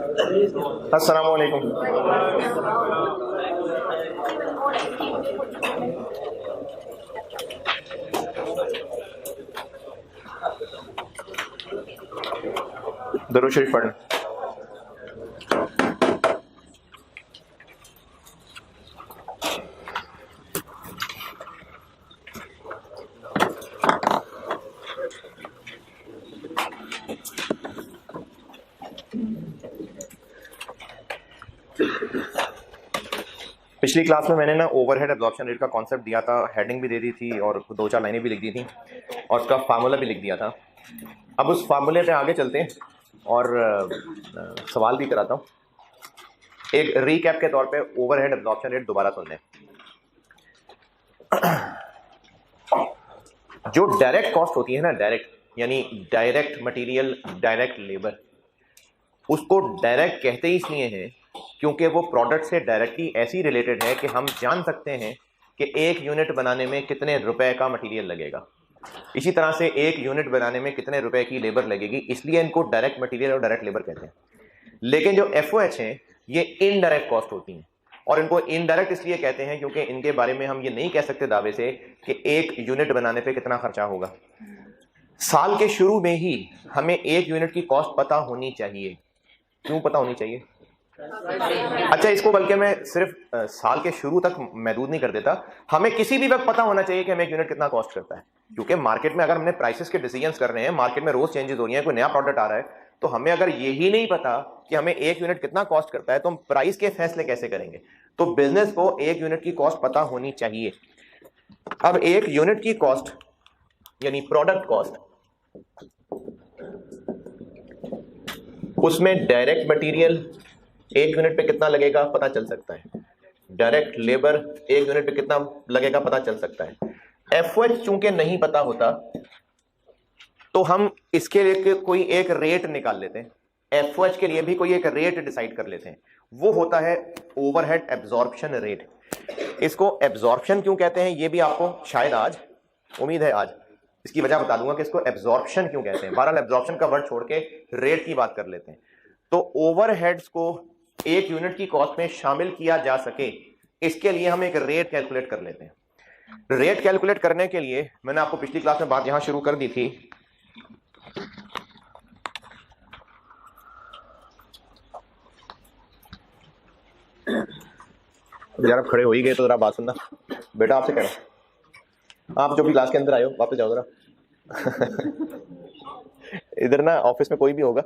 अस्सलामु अलैकुम। दरूद शरीफ पढ़ें। पिछली क्लास में मैंने ना ओवरहेड एब्जॉर्प्शन रेट का कॉन्सेप्ट दिया था, हेडिंग भी दे दी थी और 2-4 लाइनें भी लिख दी थी और उसका फार्मूला भी लिख दिया था। अब उस फार्मूले पे आगे चलते हैं और सवाल भी कराता हूँ। एक रीकैप के तौर पे ओवरहेड एब्जॉर्प्शन रेट दोबारा सुन लें। जो डायरेक्ट कॉस्ट होती है ना, डायरेक्ट यानी डायरेक्ट मटेरियल, डायरेक्ट लेबर, उसको डायरेक्ट कहते ही इसलिए हैं क्योंकि वो प्रोडक्ट से डायरेक्टली ऐसी रिलेटेड है कि हम जान सकते हैं कि एक यूनिट बनाने में कितने रुपए का मटेरियल लगेगा, इसी तरह से एक यूनिट बनाने में कितने रुपए की लेबर लगेगी, इसलिए इनको डायरेक्ट मटेरियल और डायरेक्ट लेबर कहते हैं। लेकिन जो एफओएच हैं ये इनडायरेक्ट कॉस्ट होती हैं और इनको इनडायरेक्ट इसलिए कहते हैं क्योंकि इनके बारे में हम ये नहीं कह सकते दावे से कि एक यूनिट बनाने पर कितना खर्चा होगा। साल के शुरू में ही हमें एक यूनिट की कॉस्ट पता होनी चाहिए। क्यों पता होनी चाहिए? अच्छा, इसको बल्कि मैं सिर्फ साल के शुरू तक महदूद नहीं कर देता, हमें किसी भी वक्त पता होना चाहिए कि हमें एक यूनिट कितना कॉस्ट करता है। क्योंकि मार्केट में अगर हमने प्राइसेस के डिसीजंस कर रहे हैं, मार्केट में रोज चेंजेस हो रही हैं, कोई नया प्रोडक्ट आ रहा है, तो हमें अगर यही नहीं पता कि हमें एक यूनिट कितना कॉस्ट करता है तो हम प्राइस के फैसले कैसे करेंगे? तो बिजनेस को एक यूनिट की कॉस्ट पता होनी चाहिए। अब एक यूनिट की कॉस्ट यानी प्रोडक्ट कॉस्ट, उसमें डायरेक्ट मटेरियल एक यूनिट पे कितना लगेगा पता चल सकता है, डायरेक्ट लेबर एक यूनिट पे कितना लगेगा पता चल सकता है। एफओएच चूंकि नहीं पता होता तो हम इसके लिए कोई एक रेट निकाल लेते हैं, एफओएच के लिए भी कोई एक रेट डिसाइड कर लेते हैं, वो होता है ओवरहेड एब्जॉर्प्शन रेट। इसको एब्जॉर्प्शन क्यों कहते हैं ये भी आपको शायद आज, उम्मीद है आज इसकी वजह बता दूंगा कि इसको एब्जॉर्प्शन क्यों कहते हैं। बहरहाल एब्जॉर्प्शन का वर्ड छोड़ के रेट की बात कर लेते हैं। तो ओवरहेड्स को एक यूनिट की कॉस्ट में शामिल किया जा सके, इसके लिए हम एक रेट कैलकुलेट कर लेते हैं। रेट कैलकुलेट करने के लिए मैंने आपको पिछली क्लास में बात यहां शुरू कर दी थी। यार आप खड़े हो ही गए तो जरा बात सुनना। बेटा आपसे कह रहा हूं, आप जो भी क्लास के अंदर आए हो वापस जाओ जरा। इधर ना ऑफिस में कोई भी होगा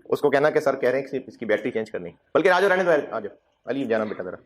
उसको कहना कि सर कह रहे हैं कि इसकी बैटरी चेंज करनी, बल्कि आ जाओ, रहने दो, आ जाओ। अली जाना बेटा जरा।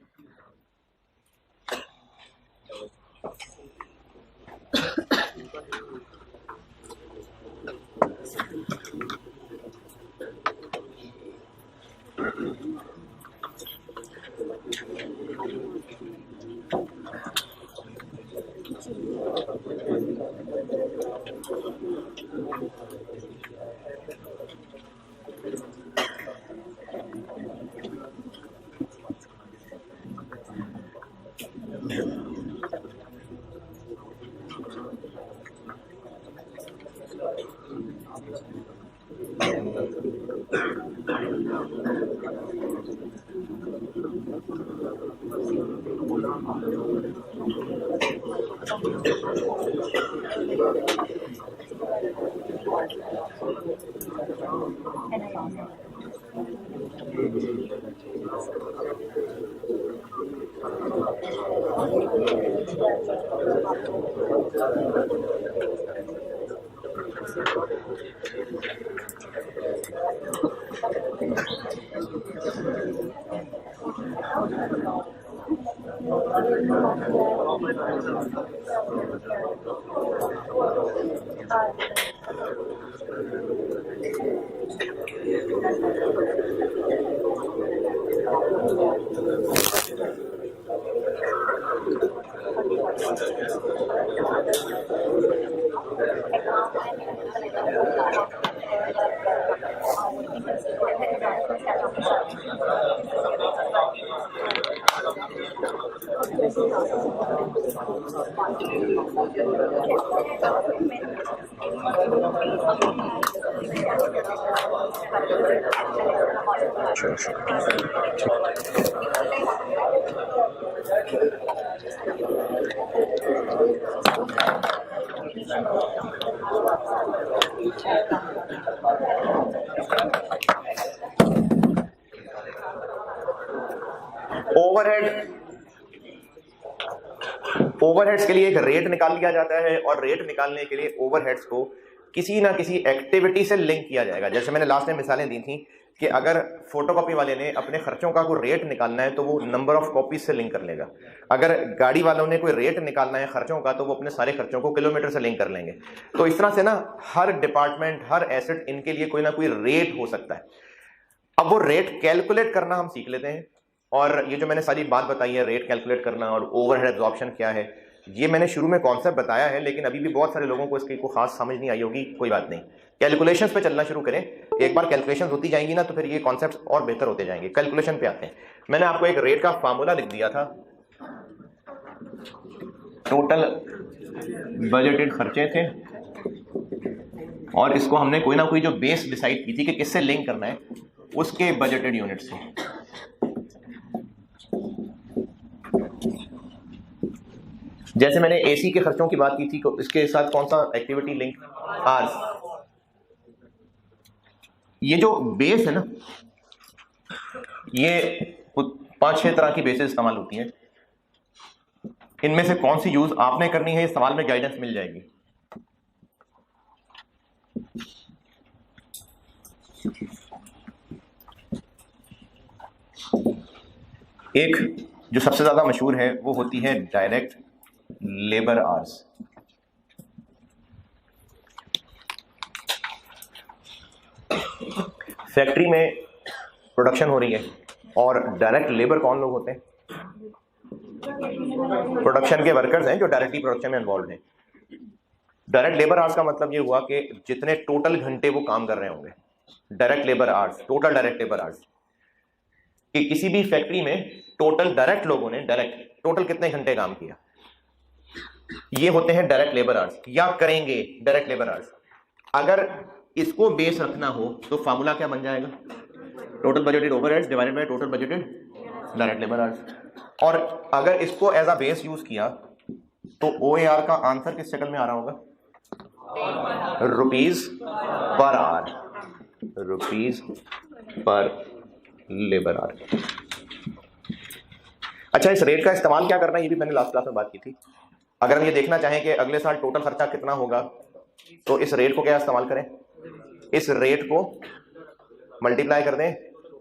ओवरहेड्स के लिए एक रेट निकाल लिया जाता है और रेट निकालने के लिए ओवरहेड्स को किसी ना किसी एक्टिविटी से लिंक किया जाएगा। जैसे मैंने लास्ट में मिसालें दी थी कि अगर फोटोकॉपी वाले ने अपने खर्चों का कोई रेट निकालना है तो वो नंबर ऑफ कॉपीज से लिंक कर लेगा। अगर गाड़ी वालों ने कोई रेट निकालना है खर्चों का तो वो अपने सारे खर्चों को किलोमीटर से लिंक कर लेंगे। तो इस तरह से ना हर डिपार्टमेंट, हर एसेट, इनके लिए कोई ना कोई रेट हो सकता है। अब वो रेट कैलकुलेट करना हम सीख लेते हैं। और ये जो मैंने सारी बात बताई है, रेट कैलकुलेट करना और ओवरहेड एब्जॉर्प्शन क्या है, ये मैंने शुरू में कॉन्सेप्ट बताया है, लेकिन अभी भी बहुत सारे लोगों को इसकी कोई खास समझ नहीं आई होगी। कोई बात नहीं, कैलकुलेशंस पे चलना शुरू करें। एक बार कैलकुलेशंस होती जाएंगी ना तो फिर ये कॉन्सेप्ट्स और बेहतर होते जाएंगे। कैलकुलेशन पे आते हैं। मैंने आपको एक रेट का फार्मूला लिख दिया था। टोटल बजटेड खर्चे थे और इसको हमने कोई ना कोई जो बेस डिसाइड की थी कि किससे लिंक करना है, उसके बजटेड यूनिट से। जैसे मैंने एसी के खर्चों की बात की थी, इसके साथ कौन सा एक्टिविटी लिंक? आर्स। ये जो बेस है ना, ये 5-6 तरह की बेसेस इस्तेमाल होती हैं। इनमें से कौन सी यूज आपने करनी है, इस सवाल में गाइडेंस मिल जाएगी। एक जो सबसे ज्यादा मशहूर है वो होती है डायरेक्ट लेबर आवर्स। फैक्ट्री में प्रोडक्शन हो रही है और डायरेक्ट लेबर कौन लोग होते हैं? प्रोडक्शन के वर्कर्स हैं जो डायरेक्टली प्रोडक्शन में इन्वॉल्व हैं। डायरेक्ट लेबर आवर्स का मतलब ये हुआ कि जितने टोटल घंटे वो काम कर रहे होंगे, direct labour hours, total direct labour hours. कि किसी भी फैक्ट्री में टोटल डायरेक्ट लोगों ने डायरेक्ट टोटल कितने घंटे काम किया, ये होते हैं डायरेक्ट लेबर आवर्स या करेंगे डायरेक्ट लेबर आवर्स। अगर इसको बेस रखना हो तो फार्मूला क्या बन जाएगा? Total budgeted overheads divided by total budgeted direct labour hours. और अगर इसको एज अ बेस यूज किया तो OAR का आंसर किस शक्ल में आ रहा होगा? Rupees per hour, rupees per labour our. अच्छा, इस रेट का इस्तेमाल क्या करना है ये भी मैंने लास्ट क्लास में बात की थी। अगर हम ये देखना चाहें कि अगले साल टोटल खर्चा कितना होगा तो इस रेट को क्या इस्तेमाल करें? इस रेट को मल्टीप्लाई कर दें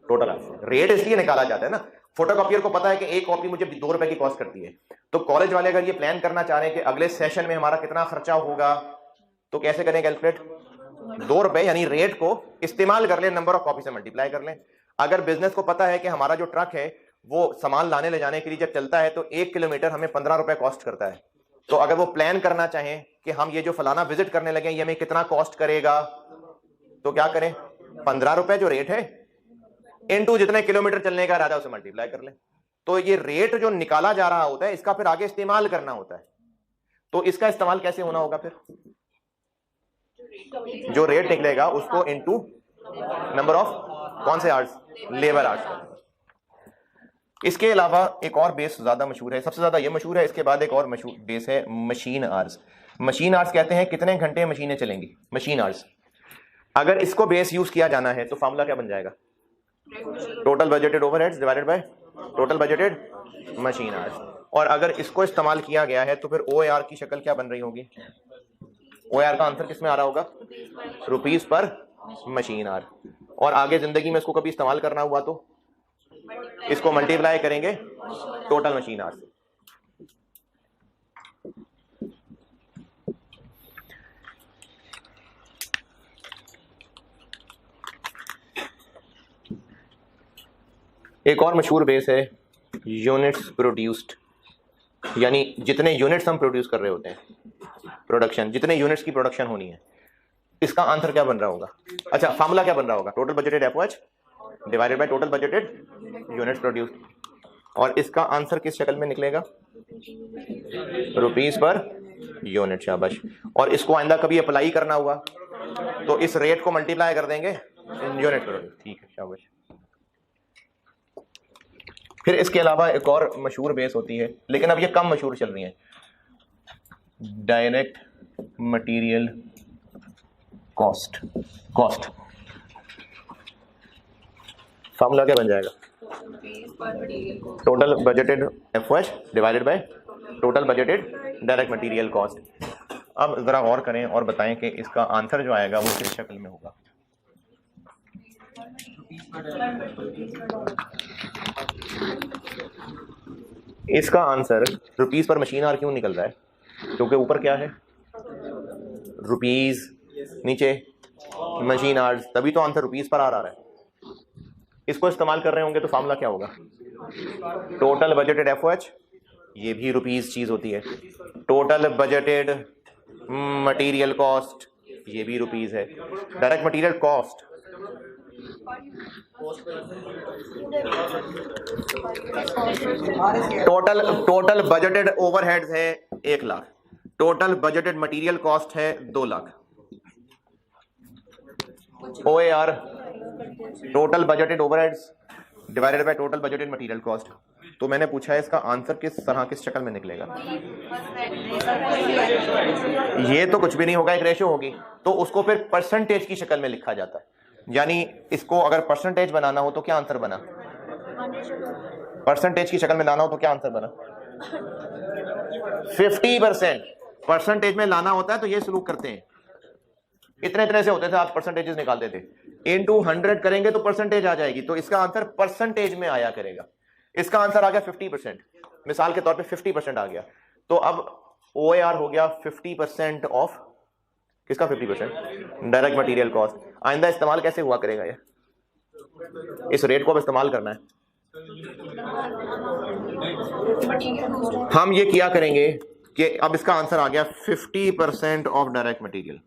टोटल। रेट इसलिए निकाला जाता है ना, फोटोकॉपियर को पता है कि एक कॉपी मुझे 2 रुपए की कॉस्ट करती है। तो कॉलेज वाले अगर ये प्लान करना चाह रहे हैं कि अगले सेशन में हमारा कितना खर्चा होगा तो कैसे करें कैलकुलेट? 2 रुपए यानी रेट को इस्तेमाल कर लें, नंबर ऑफ कॉपी से मल्टीप्लाई कर लें। अगर बिजनेस को पता है कि हमारा जो ट्रक है वो सामान लाने ले जाने के लिए जब चलता है तो 1 किलोमीटर हमें 15 रुपए कॉस्ट करता है, तो अगर वो प्लान करना चाहें कि हम ये जो फलाना विजिट करने लगे ये हमें कितना कॉस्ट करेगा, तो क्या करें? 15 रुपए जो रेट है इनटू जितने किलोमीटर चलने का इरादा उसे मल्टीप्लाई कर लें। तो ये रेट जो निकाला जा रहा होता है इसका फिर आगे इस्तेमाल करना होता है। तो इसका इस्तेमाल कैसे होना होगा? फिर जो रेट निकलेगा उसको इनटू नंबर ऑफ कौन से आवर्स? Labour hours. इसके अलावा एक और बेस ज्यादा मशहूर है, सबसे ज्यादा ये मशहूर है। इसके बाद एक और मशहूर बेस है मशीन आवर्स। मशीन आवर्स कहते हैं कितने घंटे मशीनें चलेंगी, मशीन आवर्स। अगर इसको बेस यूज किया जाना है तो फार्मूला क्या बन जाएगा? Total budgeted overheads divided by total budgeted machine hours. और अगर इसको इस्तेमाल किया गया है तो फिर OAR की शक्ल क्या बन रही होगी? OAR का आंसर किसमें आ रहा होगा? Rupees per machine our. और आगे जिंदगी में इसको कभी इस्तेमाल करना हुआ तो इसको मल्टीप्लाई करेंगे टोटल मशीन आवर्स से। एक और मशहूर बेस है यूनिट्स प्रोड्यूस्ड, यानी जितने यूनिट्स हम प्रोड्यूस कर रहे होते हैं, प्रोडक्शन, जितने यूनिट्स की प्रोडक्शन होनी है, इसका आंसर क्या बन रहा होगा? अच्छा, फार्मूला क्या बन रहा होगा? Total budgeted FOH divided by total budgeted units produced. और इसका आंसर किस शक्ल में निकलेगा? Rupees per unit. शाबाश। और इसको आइंदा कभी अप्लाई करना हुआ तो इस रेट को मल्टीप्लाई कर देंगे यूनिट प्रोडक्ट, ठीक है, शाबाश। फिर इसके अलावा एक और मशहूर बेस होती है, लेकिन अब ये कम मशहूर चल रही है, डायरेक्ट मटेरियल कॉस्ट। फार्मूला क्या बन जाएगा? Total budgeted FOH divided by total budgeted direct material cost. अब जरा गौर करें और बताएं कि इसका आंसर जो आएगा वो किस शक्ल में होगा। इसका आंसर रुपीस पर मशीन आर क्यों निकल रहा है? क्योंकि ऊपर क्या है? रुपीस, नीचे मशीन आवर्स, तभी तो आंसर रुपीस पर आ रहा है। इसको इस्तेमाल कर रहे होंगे तो फार्मूला क्या होगा? टोटल बजटेड एफओएच, ये भी रुपीस चीज होती है। टोटल बजटेड मटेरियल कॉस्ट, ये भी रुपीस है। Direct material cost total budgeted overheads है 1 lakh, total budgeted material cost है 2 lakh. OAR total budgeted overheads divided by total budgeted material cost. तो मैंने पूछा है इसका आंसर किस तरह, किस शक्ल में निकलेगा? ये तो कुछ भी नहीं होगा, एक रेशो होगी, तो उसको फिर परसेंटेज की शक्ल में लिखा जाता है। यानी इसको अगर परसेंटेज बनाना हो तो क्या आंसर बना? परसेंटेज की शक्ल में लाना हो तो क्या आंसर बना? 50%। परसेंटेज में लाना होता है तो ये सलूक करते हैं। इतने तरह से होते थे, आप परसेंटेजेस निकालते थे। इनटू 100 करेंगे तो परसेंटेज आ जाएगी, तो इसका आंसर परसेंटेज में आया करेगा। इसका आंसर आ गया 50%, मिसाल के तौर पे 50% आ गया। तो अब OAR हो गया 50% ऑफ किसका? 50% डायरेक्ट मटेरियल कॉस्ट। आइंदा इस्तेमाल कैसे हुआ करेगा ये? इस रेट को अब इस्तेमाल करना है। हम ये किया करेंगे कि अब इसका आंसर आ गया 50% ऑफ डायरेक्ट मटेरियल।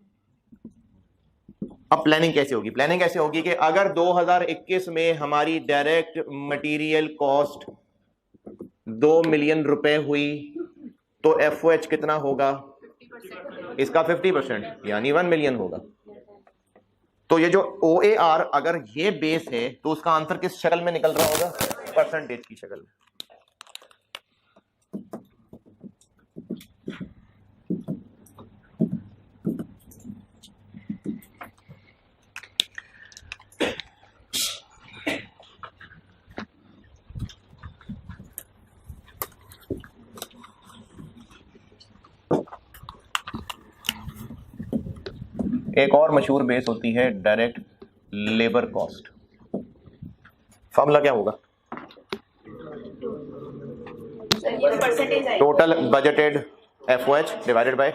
अब प्लानिंग कैसे होगी? प्लानिंग कैसे होगी कि अगर 2021 में हमारी डायरेक्ट मटेरियल कॉस्ट 2 मिलियन रुपए हुई तो एफओएच कितना होगा? इसका 50% यानी 1 मिलियन होगा। तो ये जो OAR अगर ये बेस है तो उसका आंसर किस शक्ल में निकल रहा होगा? परसेंटेज की शक्ल में। एक और मशहूर बेस होती है डायरेक्ट लेबर कॉस्ट। फार्मूला क्या होगा? Total budgeted FOH divided by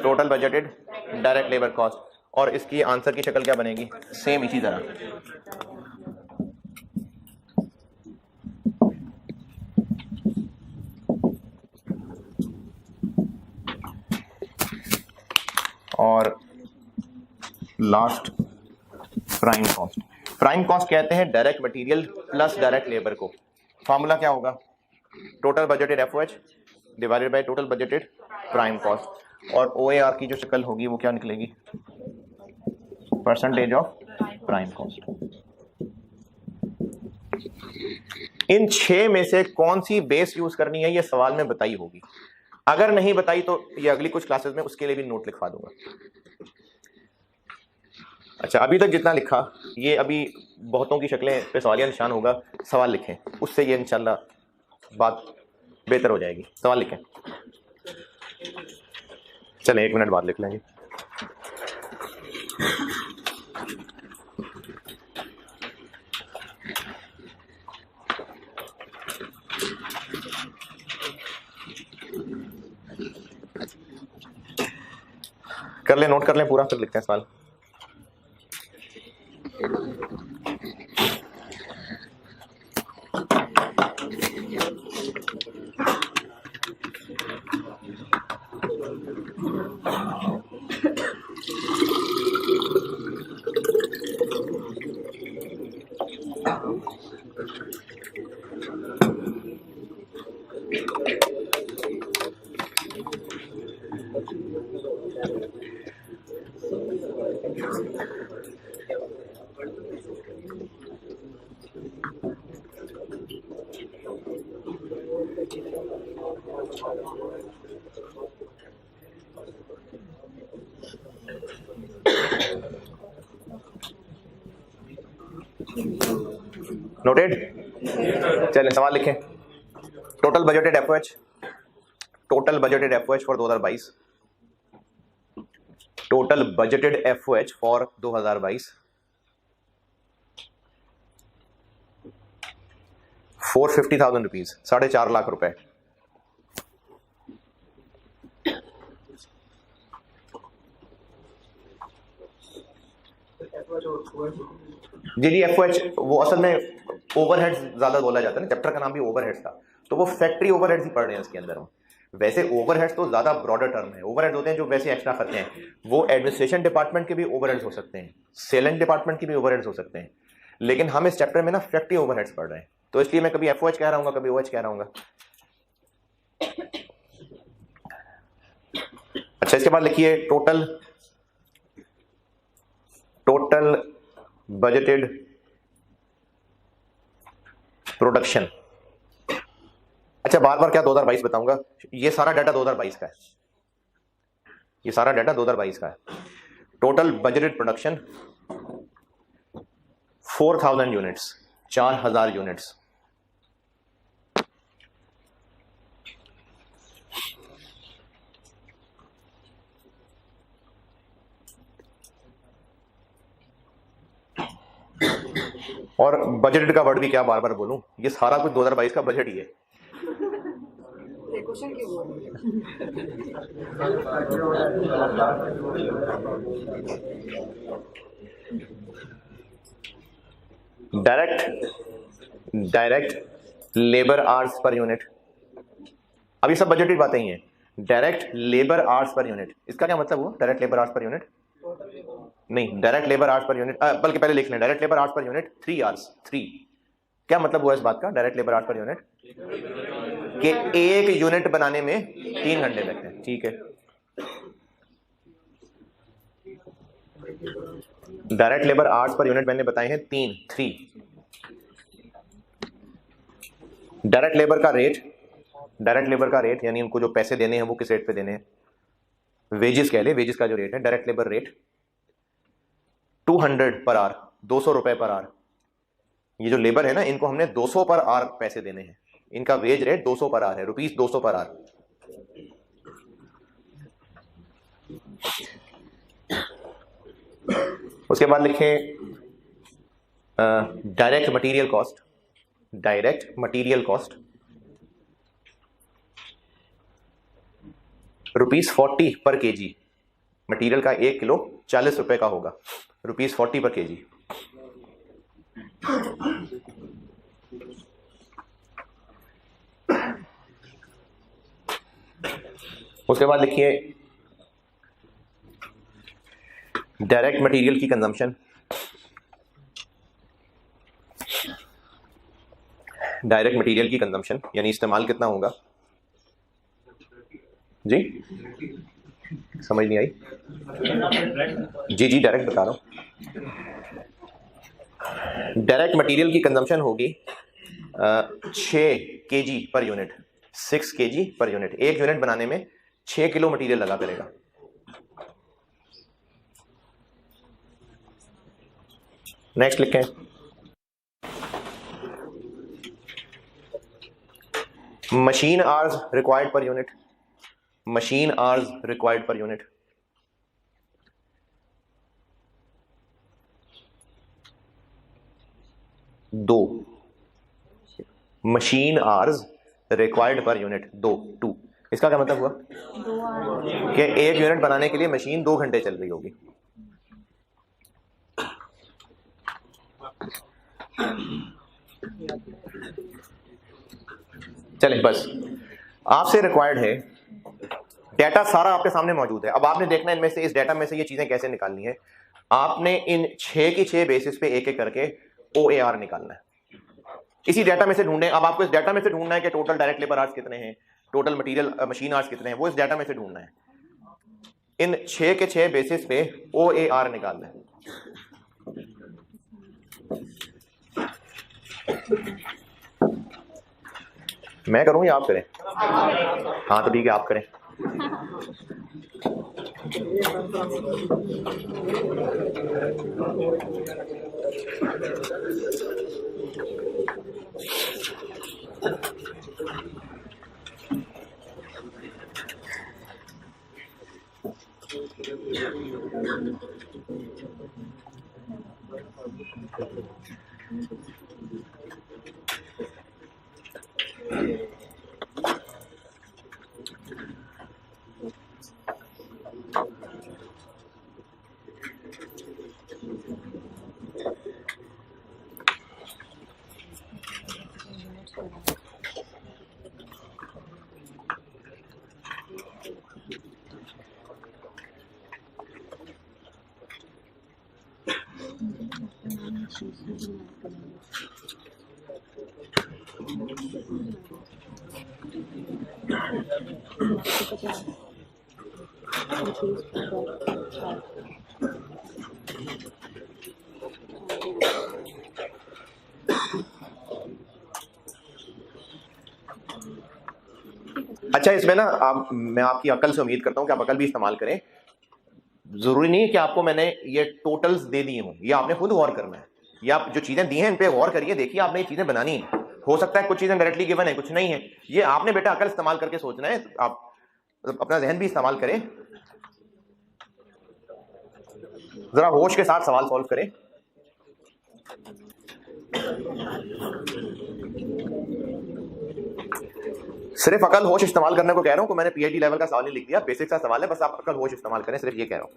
total budgeted direct labour cost. और इसकी आंसर की शक्ल क्या बनेगी? सेम इसी तरह। और last prime cost. Prime cost कहते हैं direct material plus direct labour को। फार्मूला क्या होगा? Total budgeted FOH divided by total budgeted prime cost. और OAR की जो शक्ल होगी वो क्या निकलेगी? Percentage of prime cost. इन 6 में से कौन सी बेस यूज करनी है ये सवाल में बताई होगी। अगर नहीं बताई तो ये अगली कुछ क्लासेस में उसके लिए भी नोट लिखवा दूंगा। अच्छा, अभी तक जितना लिखा ये अभी बहुतों की शक्लें पे सवालिया निशान होगा, सवाल लिखें, उससे ये इंशाल्लाह बात बेहतर हो जाएगी। सवाल लिखें। चलें 1 मिनट बाद लिख लेंगे। कर लें, नोट कर लें पूरा, फिर लिखते हैं सवाल। नोटेड? चलें सवाल लिखें। Total budgeted FOH, total budgeted FOH for 2022, total budgeted FOH for 2022 450,000 rupees, 4.5 lakh रुपए। जी जी एफओएच वो असल में ओवरहेड्स ज्यादा बोला जाता है ना, चैप्टर का नाम भी ओवरहेड्स था, तो वो फैक्ट्री ओवरहेड्स ही पढ़ रहे हैं इसके अंदर हम। वैसे ओवरहेड्स तो ज्यादा ब्रॉडर टर्म है, ओवरहेड्स होते हैं जो वैसे एक्स्ट्रा खर्चे हैं, वो एडमिनिस्ट्रेशन डिपार्टमेंट के भी ओवरहेड्स हो सकते हैं, सेलिंग डिपार्टमेंट के भी ओवरहेड्स हो सकते हैं, लेकिन हम इस चैप्टर में ना फैक्ट्री ओवरहेड्स पढ़ रहे हैं, तो इसलिए मैं कभी एफओएच कह रहा हूँ, कभी ओएच कह रहा हूँ। अच्छा, इसके बाद लिखिए टोटल बजटेड प्रोडक्शन। अच्छा, बार बार क्या 2022 बताऊंगा, ये सारा डाटा 2022 का है, ये सारा डाटा 2022 का है। Total budgeted production 4,000 units, 4,000 units. और बजटेड का वर्ड भी क्या बार बार बोलूं, ये सारा कुछ 2022 का बजट ही है। Direct labour hours per unit, अब ये सब बजटेड बातें ही हैं। Direct labour hours per unit, इसका क्या मतलब हुआ? Direct labour hours per unit नहीं, direct labour hours per unit, बल्कि पहले लिख लें, direct labour hours per unit 3 hours. 3 क्या मतलब हुआ इस बात का? Direct labour hours per unit कि एक यूनिट बनाने में 3 घंटे लगते हैं, ठीक है। Direct labour hours per unit मैंने बताए हैं 3। डायरेक्ट लेबर का रेट, डायरेक्ट लेबर का रेट यानी उनको जो पैसे देने हैं वो किस रेट पे देने हैं, वेजेस कह ले, वेजेस का जो रेट है, direct labour rate 200 per hour, 200 रुपए पर आवर। ये जो लेबर है ना, इनको हमने 200 पर आवर पैसे देने हैं, इनका वेज रेट 200 पर आवर है, रुपीस 200 पर आवर। उसके बाद लिखें direct material cost, direct material cost rupees 40 पर केजी। मटेरियल का 1 किलो 40 रुपए का होगा, रुपीस 40 पर केजी। उसके बाद लिखिए डायरेक्ट मटेरियल की कंजम्पशन, डायरेक्ट मटेरियल की कंजम्पशन यानी इस्तेमाल कितना होगा जी, समझ नहीं आई? जी डायरेक्ट बता रहा हूं। डायरेक्ट मटेरियल की कंजम्पशन होगी 6 KG per unit, 6 KG per unit. एक यूनिट बनाने में 6 किलो मटेरियल लगा करेगा। नेक्स्ट लिखें machine hours required per unit, machine hours required per unit. दो machine hours required per unit, 2। इसका क्या मतलब हुआ कि एक यूनिट बनाने के लिए मशीन 2 घंटे चल रही होगी। चलें, बस आपसे रिक्वायर्ड है, डाटा सारा आपके सामने मौजूद है। अब आपने देखना इनमें से, इस डाटा में से ये चीजें कैसे निकालनी है। आपने इन 6 की 6 बेसिस पे एक एक करके OAR निकालना है, इसी डाटा में से ढूंढें। अब आपको इस डाटा में से ढूंढना है कि टोटल डायरेक्ट लेबर आवर्स कितने हैं, टोटल मटेरियल मशीन आवर्स कितने हैं, वो इस डाटा में से ढूंढना है। इन 6 के 6 बेसिस पे OAR निकालना है। मैं करूं या आप करें? हाँ तो ठीक है, आप करें। अच्छा, इसमें ना मैं आपकी अकल से उम्मीद करता हूँ कि आप अकल भी इस्तेमाल करें। जरूरी नहीं है कि आपको मैंने ये टोटल्स दे दिए हों, ये आपने खुद गौर करना है। ये आप जो चीजें दी हैं इन पे गौर करिए, देखिए आपने ये चीजें बनानी है। हो सकता है कुछ चीजें डायरेक्टली गिवन है, कुछ नहीं है। ये आपने बेटा अकल इस्तेमाल करके सोचना है। आप अपना जहन भी इस्तेमाल करें, जरा होश के साथ सवाल सॉल्व करें। सिर्फ अकल होश इस्तेमाल करने को कह रहा हूं। मैंने पीएचडी लेवल का सवाल नहीं लिख दिया, बेसिक सा सवाल है, बस आप अकल होश इस्तेमाल करें, सिर्फ ये कह रहा हूं।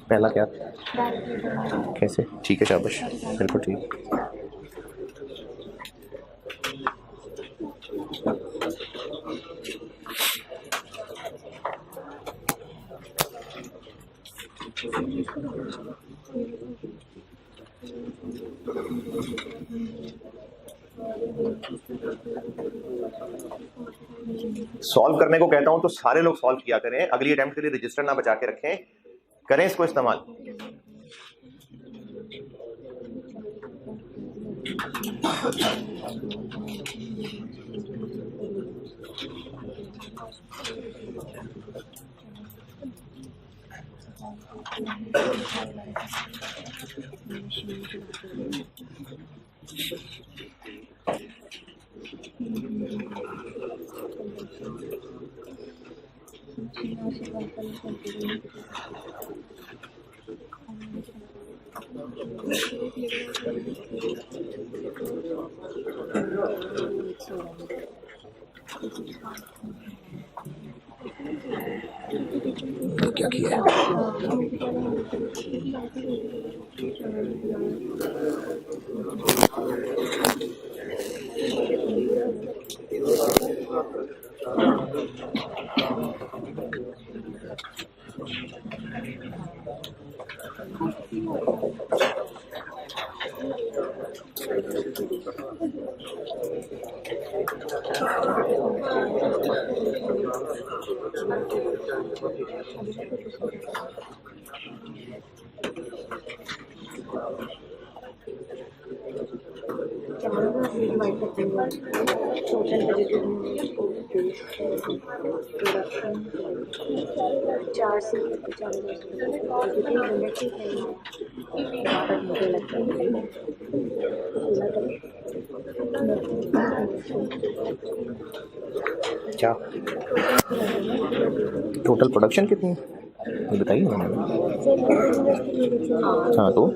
पहला क्या, कैसे? ठीक है, शाबाश, बिल्कुल ठीक। सॉल्व करने को कहता हूं तो सारे लोग सॉल्व किया करें। अगली अटेम्प्ट के लिए रजिस्टर ना बचा के रखें, करें इसको इस्तेमाल। क्या किया है? क्या टोटल प्रोडक्शन कितनी है ये बताइए ना। हाँ तो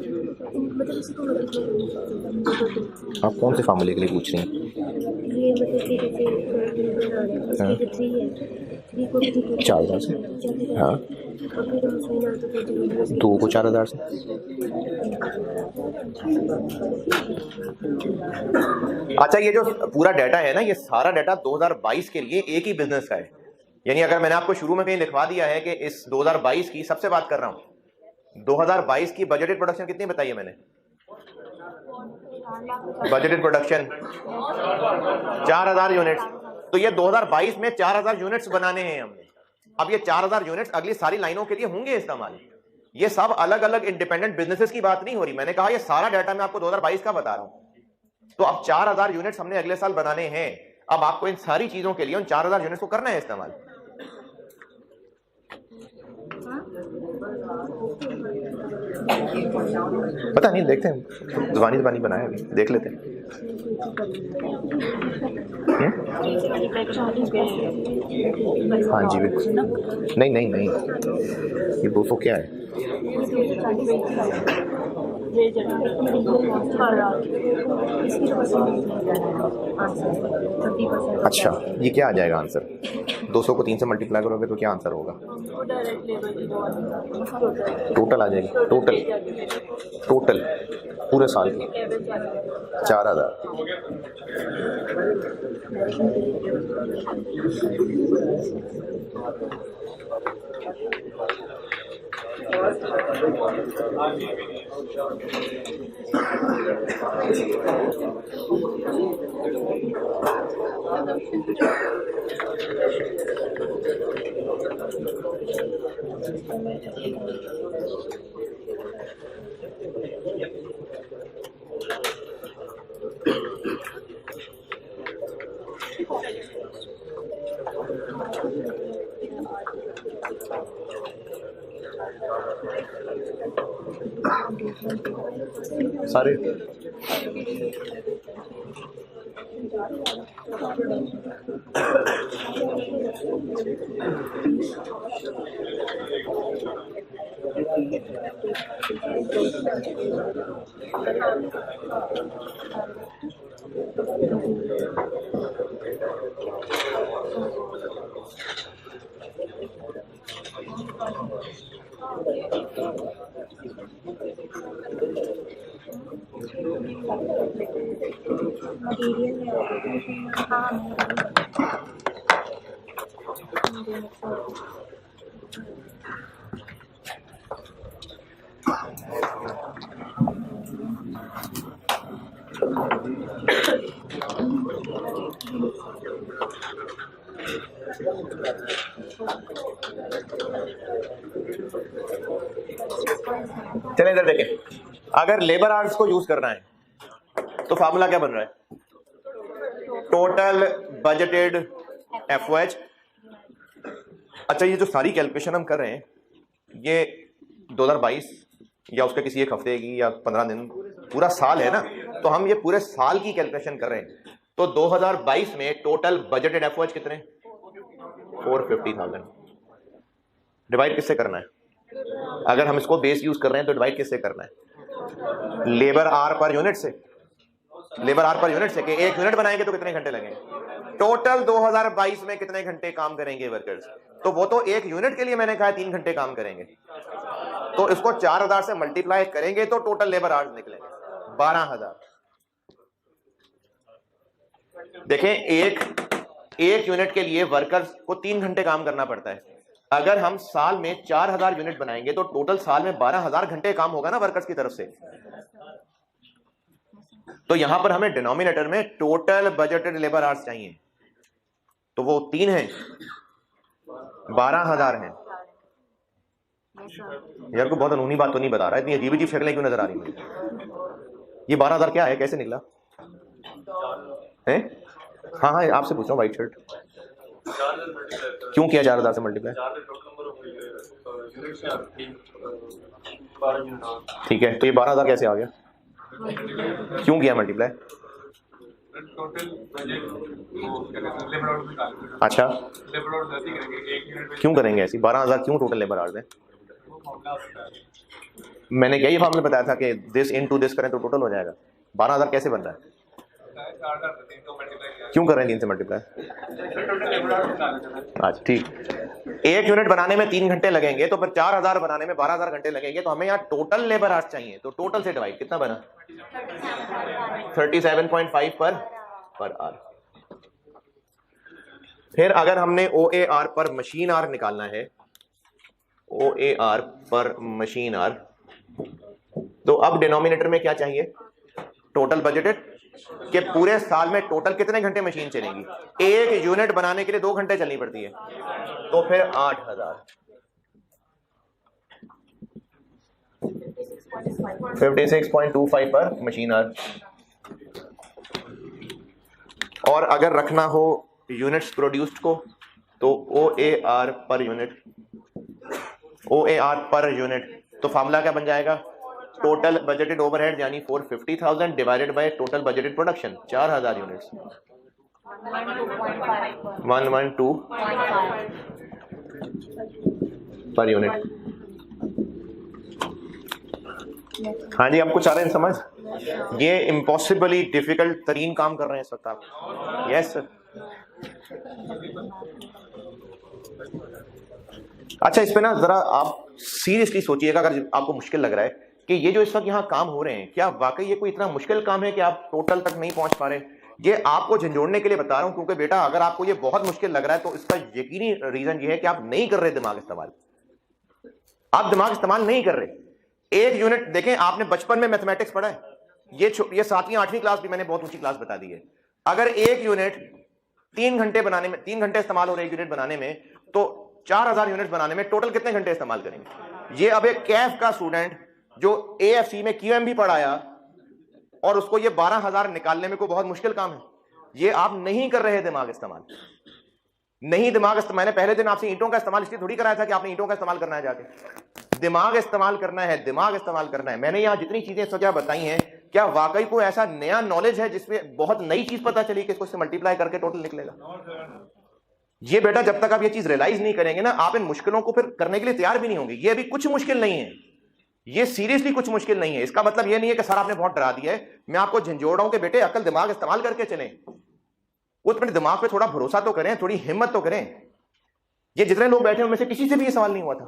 आप कौन से फार्मूले के लिए पूछ रही हैं? हाँ 4,000 से। हाँ 2 को 4,000 से। अच्छा, ये जो पूरा डाटा है ना, ये सारा डाटा 2022 के लिए एक ही बिजनेस का है। यानी अगर मैंने आपको शुरू में कहीं लिखवा दिया है कि इस 2022 की, सबसे बात कर रहा हूं, 2022 की बजटेड प्रोडक्शन कितनी बताई है मैंने? Budgeted production 4,000 units. तो ये 2022 में 4,000 यूनिट्स बनाने हैं हमने। अब ये 4000 यूनिट्स अगली सारी लाइनों के लिए होंगे इस्तेमाल। ये सब अलग अलग इंडिपेंडेंट बिजनेसेस की बात नहीं हो रही, मैंने कहा ये सारा डाटा मैं आपको 2022 का बता रहा हूं। तो अब 4000 यूनिट्स हमने अगले साल बनाने हैं, अब आपको इन सारी चीजों के लिए उन 4000 यूनिट्स को करना है इस्तेमाल। पता नहीं, देखते हैं, जुबानी बनाया अभी, देख लेते हैं। हाँ जी बिल्कुल। नहीं ये बूफो क्या है? अच्छा, ये क्या आ जाएगा आंसर? 200 को 3 से मल्टीप्लाई करोगे तो क्या आंसर होगा? टोटल आ जाएगी, टोटल पूरे साल की 4000। सारे चले इधर देखें, अगर लेबर आवर्स को यूज करना है तो फार्मूला क्या बन रहा है? Total budgeted FOH. अच्छा, ये जो सारी कैलकुलेशन हम कर रहे हैं ये 2022 या उसके किसी एक हफ्ते की या 15 दिन, पूरा साल है ना, तो हम ये पूरे साल की कैलकुलेशन कर रहे हैं। तो 2022 में टोटल बजटेड एफओएच कितने? 450,000। डिवाइड किससे करना है? अगर हम इसको बेस यूज कर रहे हैं तो डिवाइड किससे करना है? लेबर आर पर यूनिट से। लेबर आर पर यूनिट से कि एक यूनिट बनाएंगे तो कितने घंटे लगेंगे। टोटल 2022 में कितने घंटे काम करेंगे वर्कर्स, तो वो तो एक यूनिट के लिए मैंने कहा 3 घंटे काम करेंगे, तो इसको 4000 से मल्टीप्लाई करेंगे तो टोटल लेबर आवर्स निकलेंगे 12000। देखें, एक यूनिट के लिए वर्कर्स को 3 घंटे काम करना पड़ता है। अगर हम साल में 4000 यूनिट बनाएंगे तो टोटल साल में 12000 घंटे काम होगा ना वर्कर्स की तरफ से। तो यहां पर हमें डिनोमिनेटर में टोटल बजटेड लेबर आवर्स चाहिए, तो वो 3 है, 12000 है। यार को बहुत अनूनी बात तो नहीं बता रहा है, इतनी अजीब अजीब शक्लें क्यों नजर आ रही मुझे? ये 12000 क्या है, कैसे निकला है? हाँ आपसे पूछ रहा हूँ, व्हाइट शर्ट क्यों किया 4000 से मल्टीप्लाई? ठीक है, तो ये 12000 कैसे आ गया, क्यों किया मल्टीप्लाई? अच्छा, क्यों करेंगे ऐसी? 12000 क्यों टोटल लेबर आवर्स है? मैंने क्या ये फॉर्मूला बताया था कि दिस इनटू दिस करें तो टोटल हो जाएगा। 12000 कैसे बन रहा है? क्यों कर रहे हैं 3 से मल्टीप्लाई? अच्छा ठीक, एक यूनिट बनाने में 3 घंटे लगेंगे तो फिर 4000 बनाने में 12000 घंटे लगेंगे, तो हमें यहाँ टोटल लेबर आवर्स चाहिए, तो टोटल से डिवाइड कितना बना? 37.5 पर आवर। फिर अगर हमने OAR पर मशीन आवर निकालना है, OAR पर मशीन आवर, तो अब डिनोमिनेटर में क्या चाहिए? टोटल बजटेड कि पूरे साल में टोटल कितने घंटे मशीन चलेगी। एक यूनिट बनाने के लिए 2 घंटे चलनी पड़ती है, तो फिर 8000 56.25 पर मशीन आवर। और अगर रखना हो यूनिट्स प्रोड्यूस्ड को तो OAR per unit, OAR per unit, तो फार्मूला क्या बन जाएगा, टोटल बजटेड ओवरहेड यानी 450,000 divided by total budgeted production 4000 units, 112 per unit. हाँ जी, आपको चाह रहे हैं समझ, ये इम्पॉसिबली डिफिकल्ट तरीन काम कर रहे हैं इस वक्त आप। Yes sir. अच्छा, इस पे ना जरा आप सीरियसली सोचिएगा, अगर आपको मुश्किल लग रहा है कि ये जो इस वक्त यहाँ काम हो रहे हैं, क्या वाकई ये कोई इतना मुश्किल काम है कि आप टोटल तक नहीं पहुंच पा रहे। ये आपको झंझोड़ने के लिए बता रहा हूं, क्योंकि बेटा अगर आपको ये बहुत मुश्किल लग रहा है तो इसका यकीनी रीजन ये है कि आप नहीं कर रहे दिमाग इस्तेमाल। आप दिमाग इस्तेमाल नहीं कर रहे। एक यूनिट देखें, आपने बचपन में मैथमेटिक्स पढ़ा है, ये 7वीं 8वीं क्लास भी मैंने बहुत ऊंची क्लास बता दी है। अगर एक यूनिट 3 घंटे बनाने में, 3 घंटे इस्तेमाल हो रहे एक यूनिट बनाने में, तो 4000 यूनिट बनाने में टोटल कितने घंटे इस्तेमाल करेंगे। ये अब एक कैफ का स्टूडेंट जो AFC में QMB पढ़ाया और उसको ये 12000 निकालने में कोई बहुत मुश्किल काम है। ये आप नहीं कर रहे दिमाग इस्तेमाल, नहीं दिमाग इस्तेमाल। मैंने पहले दिन आपसे ईंटों का इस्तेमाल इसलिए थोड़ी कराया था कि आपने ईंटों का इस्तेमाल करना है, जाके दिमाग इस्तेमाल करना है, दिमाग इस्तेमाल करना है। मैंने यहां जितनी चीजें सजा बताई हैं, क्या वाकई कोई ऐसा नया नॉलेज है जिसमें बहुत नई चीज पता चली कि इसको इससे मल्टीप्लाई करके टोटल निकलेगा। ये बेटा जब तक आप ये चीज रियलाइज नहीं करेंगे ना, आप इन मुश्किलों को फिर करने के लिए तैयार भी नहीं होंगे। ये अभी कुछ मुश्किल नहीं है, ये सीरियसली कुछ मुश्किल नहीं है। इसका मतलब ये नहीं है कि सर आपने बहुत डरा दिया है। मैं आपको झंझोड़ रहा हूं कि बेटे अकल दिमाग इस्तेमाल करके चलें, अपने दिमाग पे थोड़ा भरोसा तो करें, थोड़ी हिम्मत तो करें। ये जितने लोग बैठे हैं उनमें से किसी से भी ये सवाल नहीं हुआ था।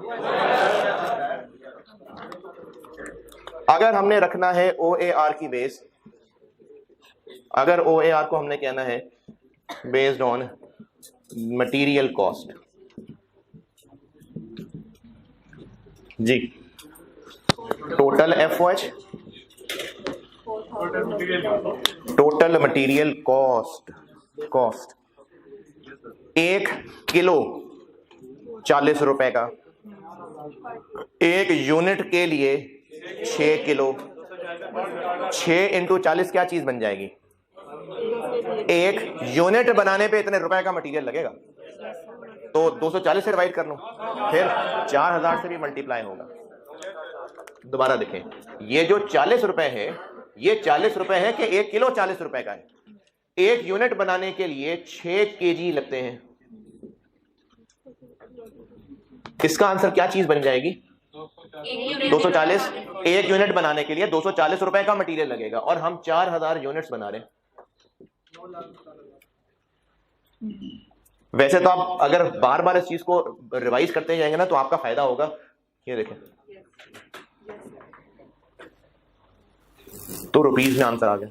अगर हमने रखना है OAR की बेस, अगर OAR को हमने कहना है बेस्ड ऑन मटेरियल कॉस्ट जी, total FOH, total material cost, 1 kilo 40 रुपए का, एक यूनिट के लिए 6 किलो, 6 इंटू 40 क्या चीज बन जाएगी। एक यूनिट बनाने पे इतने रुपए का मटेरियल लगेगा, तो 240 से डिवाइड कर लो, फिर 4000 से भी मल्टीप्लाई होगा। दोबारा देखें, ये जो 40 रुपए है, ये 40 रुपए है कि 1 किलो 40 रुपए का है। एक यूनिट बनाने के लिए 6 kg लगते हैं। इसका आंसर क्या चीज बन जाएगी, 240। एक यूनिट बनाने के लिए 240 रुपए का मटेरियल लगेगा और हम 4000 यूनिट्स बना रहे हैं। वैसे तो आप अगर बार बार इस चीज को रिवाइज करते जाएंगे ना तो आपका फायदा होगा। ये देखें, तो रुपीज में आंसर आ गया।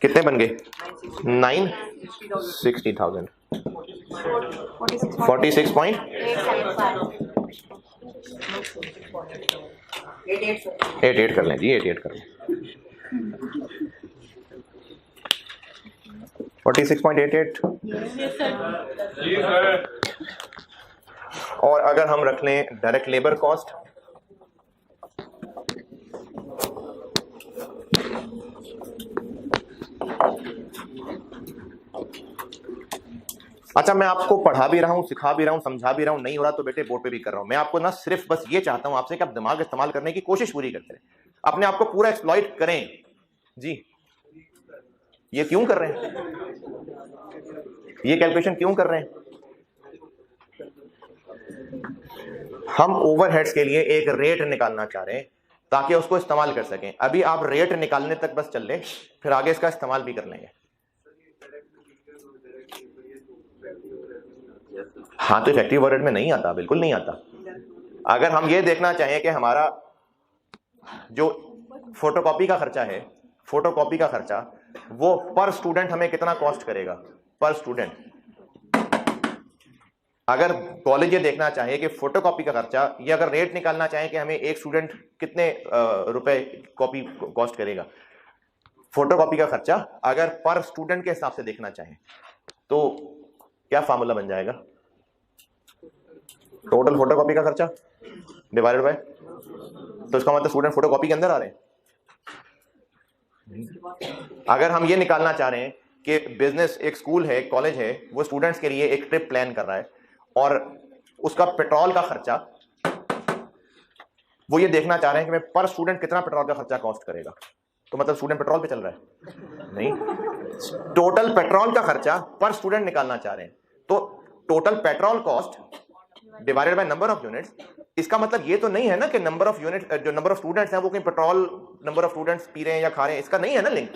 कितने बन गए, 960,000, 46.88 कर लें जी, 88 कर लें, 46.88। और अगर हम रख लें डायरेक्ट लेबर कॉस्ट, अच्छा मैं आपको पढ़ा भी रहा हूं, सिखा भी रहा हूं, समझा भी रहा हूं, नहीं हो रहा तो बेटे बोर्ड पे भी कर रहा हूं। मैं आपको ना सिर्फ बस ये चाहता हूं आपसे कि आप दिमाग इस्तेमाल करने की कोशिश पूरी करते रहे, अपने आप को पूरा एक्सप्लॉइट करें जी। ये क्यों कर रहे हैं, ये कैलकुलेशन क्यों कर रहे हैं। हम ओवरहेड्स के लिए एक रेट निकालना चाह रहे हैं ताकि उसको इस्तेमाल कर सकें। अभी आप रेट निकालने तक बस चल लें, फिर आगे इसका इस्तेमाल भी कर लेंगे। हाँ, तो इफेक्टिव ओवरहेड में नहीं आता, बिल्कुल नहीं आता। अगर हम ये देखना चाहें कि हमारा जो फोटोकॉपी का खर्चा है, फोटोकॉपी का खर्चा वो पर स्टूडेंट हमें कितना कॉस्ट करेगा पर स्टूडेंट। अगर कॉलेज ये देखना चाहे कि फोटोकॉपी का खर्चा, या अगर रेट निकालना चाहे कि हमें एक स्टूडेंट कितने रुपए कॉपी कॉस्ट करेगा, फोटोकॉपी का खर्चा अगर पर स्टूडेंट के हिसाब से देखना चाहें तो क्या फार्मूला बन जाएगा? टोटल फोटोकॉपी का खर्चा डिवाइडेड बाय, तो इसका मतलब स्टूडेंट फोटोकॉपी के अंदर आ रहे हैं। अगर हम ये निकालना चाह रहे हैं कि बिजनेस एक स्कूल है, कॉलेज है, वो स्टूडेंट्स के लिए एक ट्रिप प्लान कर रहा है और उसका पेट्रोल का खर्चा, वो ये देखना चाह रहे हैं कि मैं पर स्टूडेंट कितना पेट्रोल का खर्चा कॉस्ट करेगा, तो मतलब स्टूडेंट पेट्रोल पे चल रहा है? नहीं, टोटल पेट्रोल का खर्चा पर स्टूडेंट निकालना चाह रहे हैं, तो total petrol cost divided by number of units. इसका मतलब ये तो नहीं है ना कि नंबर ऑफ यूनिट, जो नंबर ऑफ स्टूडेंट्स हैं वो कहीं petrol number of students P रहे हैं या खा रहे हैं, इसका नहीं है ना लिंक।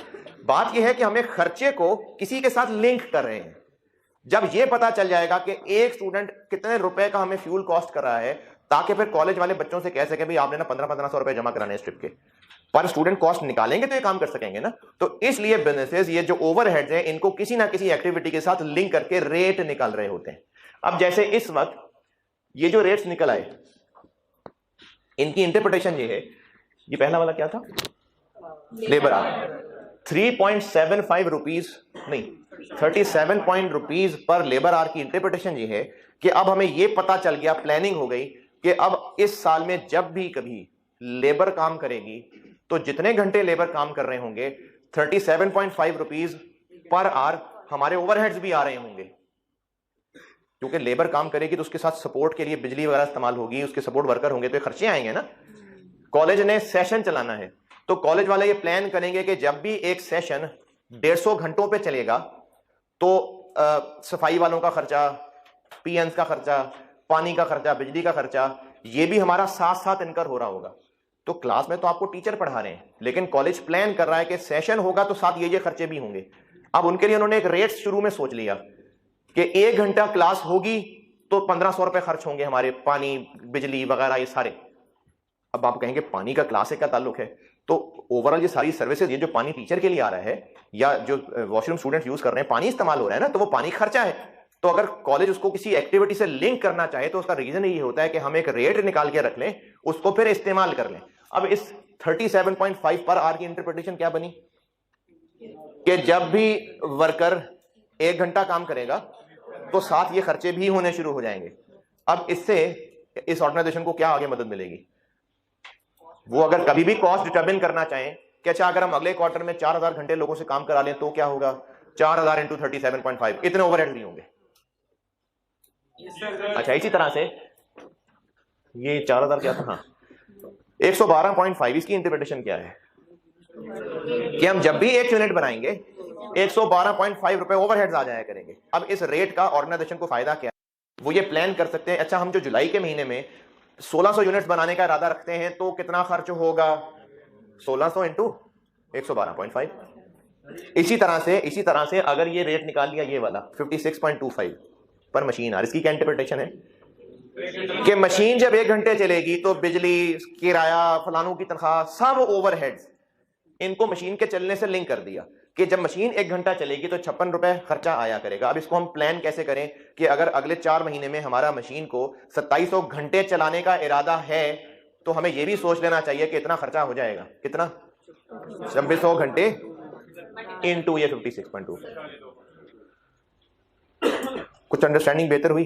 बात ये है कि हमें खर्चे को किसी के साथ लिंक कर रहे हैं। जब ये पता चल जाएगा कि एक स्टूडेंट कितने रुपए का हमें फ्यूल कॉस्ट कर रहा है, ताकि फिर कॉलेज वाले बच्चों से कह सके भाई आपने ना 1500 रुपए जमा कराने इस ट्रिप के, पर स्टूडेंट कॉस्ट निकालेंगे तो ये काम कर सकेंगे ना। तो इसलिए बिजनेसेस ये जो ओवरहेड्स हैं इनको किसी ना किसी एक्टिविटी के साथ लिंक करके रेट निकाल रहे होते हैं। अब जैसे इस वक्त ये जो रेट्स निकल आए, इनकी इंटरप्रिटेशन ये है, ये पहला वाला क्या था, लेबर आवर 3.75 रुपीज नहीं 37 point rupees per labour our की इंटरप्रिटेशन ये है कि अब हमें ये पता चल गया, प्लानिंग हो गई कि अब इस साल में जब भी कभी लेबर काम करेगी तो जितने घंटे लेबर काम कर रहे होंगे 37.5 रुपीज पर आवर हमारे ओवरहेड्स भी आ रहे होंगे, क्योंकि लेबर काम करेगी तो उसके साथ सपोर्ट के लिए बिजली वगैरह इस्तेमाल होगी, उसके सपोर्ट वर्कर होंगे तो ये खर्चे आएंगे ना। कॉलेज ने सेशन चलाना है तो कॉलेज वाले ये प्लान करेंगे कि जब भी एक सेशन 150 घंटों पे चलेगा तो सफाई वालों का खर्चा, पीएन्स का खर्चा, पानी का खर्चा, बिजली का खर्चा, ये भी हमारा साथ साथ इनकर हो रहा होगा। तो क्लास में तो आपको टीचर पढ़ा रहे हैं, लेकिन कॉलेज प्लान कर रहा है कि सेशन होगा तो साथ ये खर्चे भी होंगे। अब उनके लिए उन्होंने एक रेट शुरू में सोच लिया कि 1 घंटा क्लास होगी तो 1500 रुपए खर्च होंगे हमारे, पानी बिजली वगैरह ये सारे। अब आप कहेंगे पानी का क्लास से क्या ताल्लुक है? तो ओवरऑल ये सारी सर्विसेज, ये जो पानी टीचर के लिए आ रहा है या जो वॉशरूम स्टूडेंट यूज कर रहे हैं, पानी इस्तेमाल हो रहा है ना, तो वो पानी खर्चा है। तो अगर कॉलेज उसको किसी एक्टिविटी से लिंक करना चाहे तो उसका रीजन ये होता है कि हम एक रेट निकाल के रख लें, उसको फिर इस्तेमाल कर लें। अब इस 37.5 पर आवर की इंटरप्रिटेशन क्या बनी कि जब भी वर्कर 1 घंटा काम करेगा तो साथ ये खर्चे भी होने शुरू हो जाएंगे। अब इससे इस ऑर्गेनाइजेशन को क्या आगे मदद मिलेगी? वो अगर कभी भी कॉस्ट डिटरमिन करना चाहें कि अच्छा अगर हम अगले क्वार्टर में 4000 घंटे लोगों से काम करा लें तो क्या होगा, 4000 इंटू 37.5, इतने ओवरहेड नहीं होंगे। अच्छा इसी तरह से ये 4000 क्या था, हाँ 112.5, इसकी इंटरप्रिटेशन क्या है कि हम जब भी एक यूनिट बनाएंगे 112.5 रुपए ओवरहेड्स आ जाया करेंगे। अब इस रेट का ऑर्गेनाइजेशन को फायदा क्या है? वो ये प्लान कर सकते हैं, अच्छा हम जो जुलाई के महीने में 1600 यूनिट्स बनाने का इरादा रखते हैं तो कितना खर्च होगा, 1600 इंटू 112.5। इसी तरह से अगर ये रेट निकाल लिया ये वाला 56.25 पर मशीन आर, इसकी क्या इंटरप्रिटेशन है कि मशीन जब 1 घंटे चलेगी तो बिजली, किराया, फलानों की तनख्वाह, सब ओवरहेड्स इनको मशीन के चलने से लिंक कर दिया कि जब मशीन 1 घंटा चलेगी तो 56 रुपए खर्चा आया करेगा। अब इसको हम प्लान कैसे करें कि अगर अगले 4 महीने में हमारा मशीन को 2700 घंटे चलाने का इरादा है तो हमें यह भी सोच लेना चाहिए कि इतना खर्चा हो जाएगा, कितना, 2600 घंटे इनटू ये 56.2। कुछ अंडरस्टैंडिंग बेहतर हुई?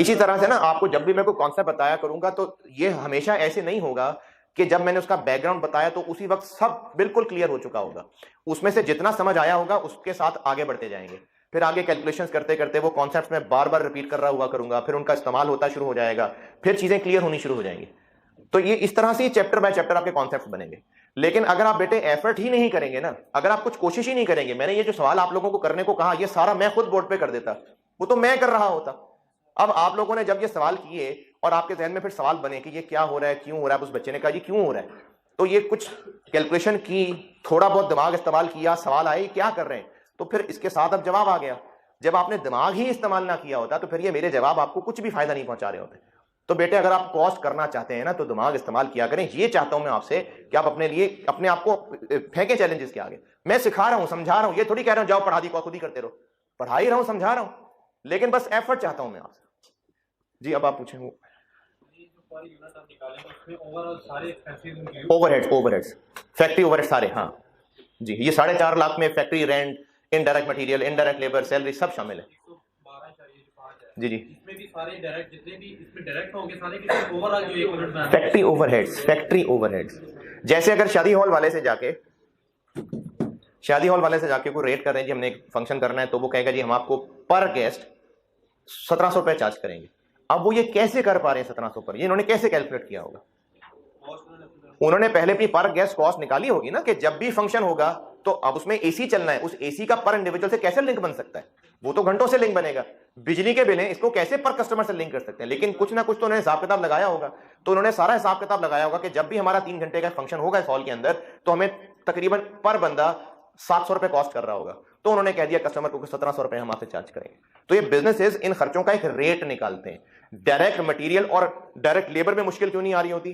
इसी तरह से ना आपको जब भी मैं कोई कॉन्सेप्ट बताया करूंगा तो ये हमेशा ऐसे नहीं होगा कि जब मैंने उसका बैकग्राउंड बताया तो उसी वक्त सब बिल्कुल क्लियर हो चुका होगा। उसमें से जितना समझ आया होगा उसके साथ आगे बढ़ते जाएंगे, फिर आगे कैलकुलेशंस करते करते वो कॉन्सेप्ट्स में बार बार रिपीट कर रहा हुआ करूंगा, फिर उनका इस्तेमाल होता शुरू हो जाएगा, फिर चीजें क्लियर होनी शुरू हो जाएंगी। तो ये इस तरह से चैप्टर बाय चैप्टर आपके कॉन्सेप्ट बनेंगे। लेकिन अगर आप बेटे एफर्ट ही नहीं करेंगे ना, अगर आप कुछ कोशिश ही नहीं करेंगे, मैंने ये जो सवाल आप लोगों को करने को कहा ये सारा मैं खुद बोर्ड पे कर देता, वो तो मैं कर रहा होता। अब आप लोगों ने जब ये सवाल किए और आपके जहन में फिर सवाल बने कि ये क्या हो रहा है, क्यों हो रहा है, उस बच्चे ने कहा ये क्यों हो रहा है, तो ये कुछ कैलकुलेशन की, थोड़ा बहुत दिमाग इस्तेमाल किया, सवाल आए क्या कर रहे हैं, तो फिर इसके साथ अब जवाब आ गया। जब आपने दिमाग ही इस्तेमाल ना किया होता तो फिर ये मेरे जवाब आपको कुछ भी फायदा नहीं पहुंचा रहे होते। तो बेटे अगर आप कॉस्ट करना चाहते हैं ना तो दिमाग इस्तेमाल किया करें। ये चाहता हूं मैं आपसे कि आप अपने लिए अपने आप को फेंके चैलेंजेस के आगे। मैं सिखा रहा हूं, समझा रहा हूं, ये थोड़ी कह रहा हूं जाओ पढ़ा दी खुद ही करते रहो, पढ़ा ही रहा हूं, समझा रहा हूं, लेकिन बस एफर्ट चाहता हूं मैं आपसे। जी अब आप पूछें। ओवरहेड्स फैक्ट्री ओवरहेड सारे, हाँ जी, ये 4.5 लाख में factory rent, indirect material, indirect labour, salary सब शामिल है। जी जी, इसमें भी सारे डायरेक्ट जितने भी इसमें डायरेक्ट होंगे सारे किसी ओवरऑल जो 1 यूनिट बनाना फैक्ट्री ओवरहेड्स, फैक्ट्री ओवरहेड्स। जैसे अगर शादी हॉल वाले से जाके कोई रेट कर रहे हैं जी, हमने एक फंक्शन करना है, तो वो कहेगा जी हम आपको पर गेस्ट 1700 रुपए चार्ज करेंगे। अब वो ये कैसे कर पा रहे हैं 1700 पर, ये इन्होंने कैसे कैलकुलेट किया होगा? उन्होंने पहले अपनी पर गेस्ट कॉस्ट निकाली होगी ना, कि जब भी फंक्शन होगा तो अब उसमें एसी चलना है, उस एसी का पर इंडिविजुअल से कैसे लिंक बन सकता है? वो तो घंटों से लिंक बनेगा। बिजली के बिल हैं, इसको कैसे पर कस्टमर से लिंक कर सकते हैं? लेकिन कुछ ना कुछ तो उन्होंने हिसाब किताब लगाया होगा। तो उन्होंने सारा हिसाब किताब लगाया होगा कि जब भी हमारा 3 घंटे का फंक्शन होगा इस हॉल के अंदर, तो हमें तकरीबन पर बंदा 700 रुपए कॉस्ट कर रहा होगा। तो उन्होंने कह दिया कस्टमर को 1700 रुपए हम आपसे चार्ज करेंगे। तो ये बिजनेसेस इन खर्चों का एक रेट निकालते हैं। डायरेक्ट मटेरियल और डायरेक्ट लेबर में मुश्किल क्यों नहीं आ रही होती?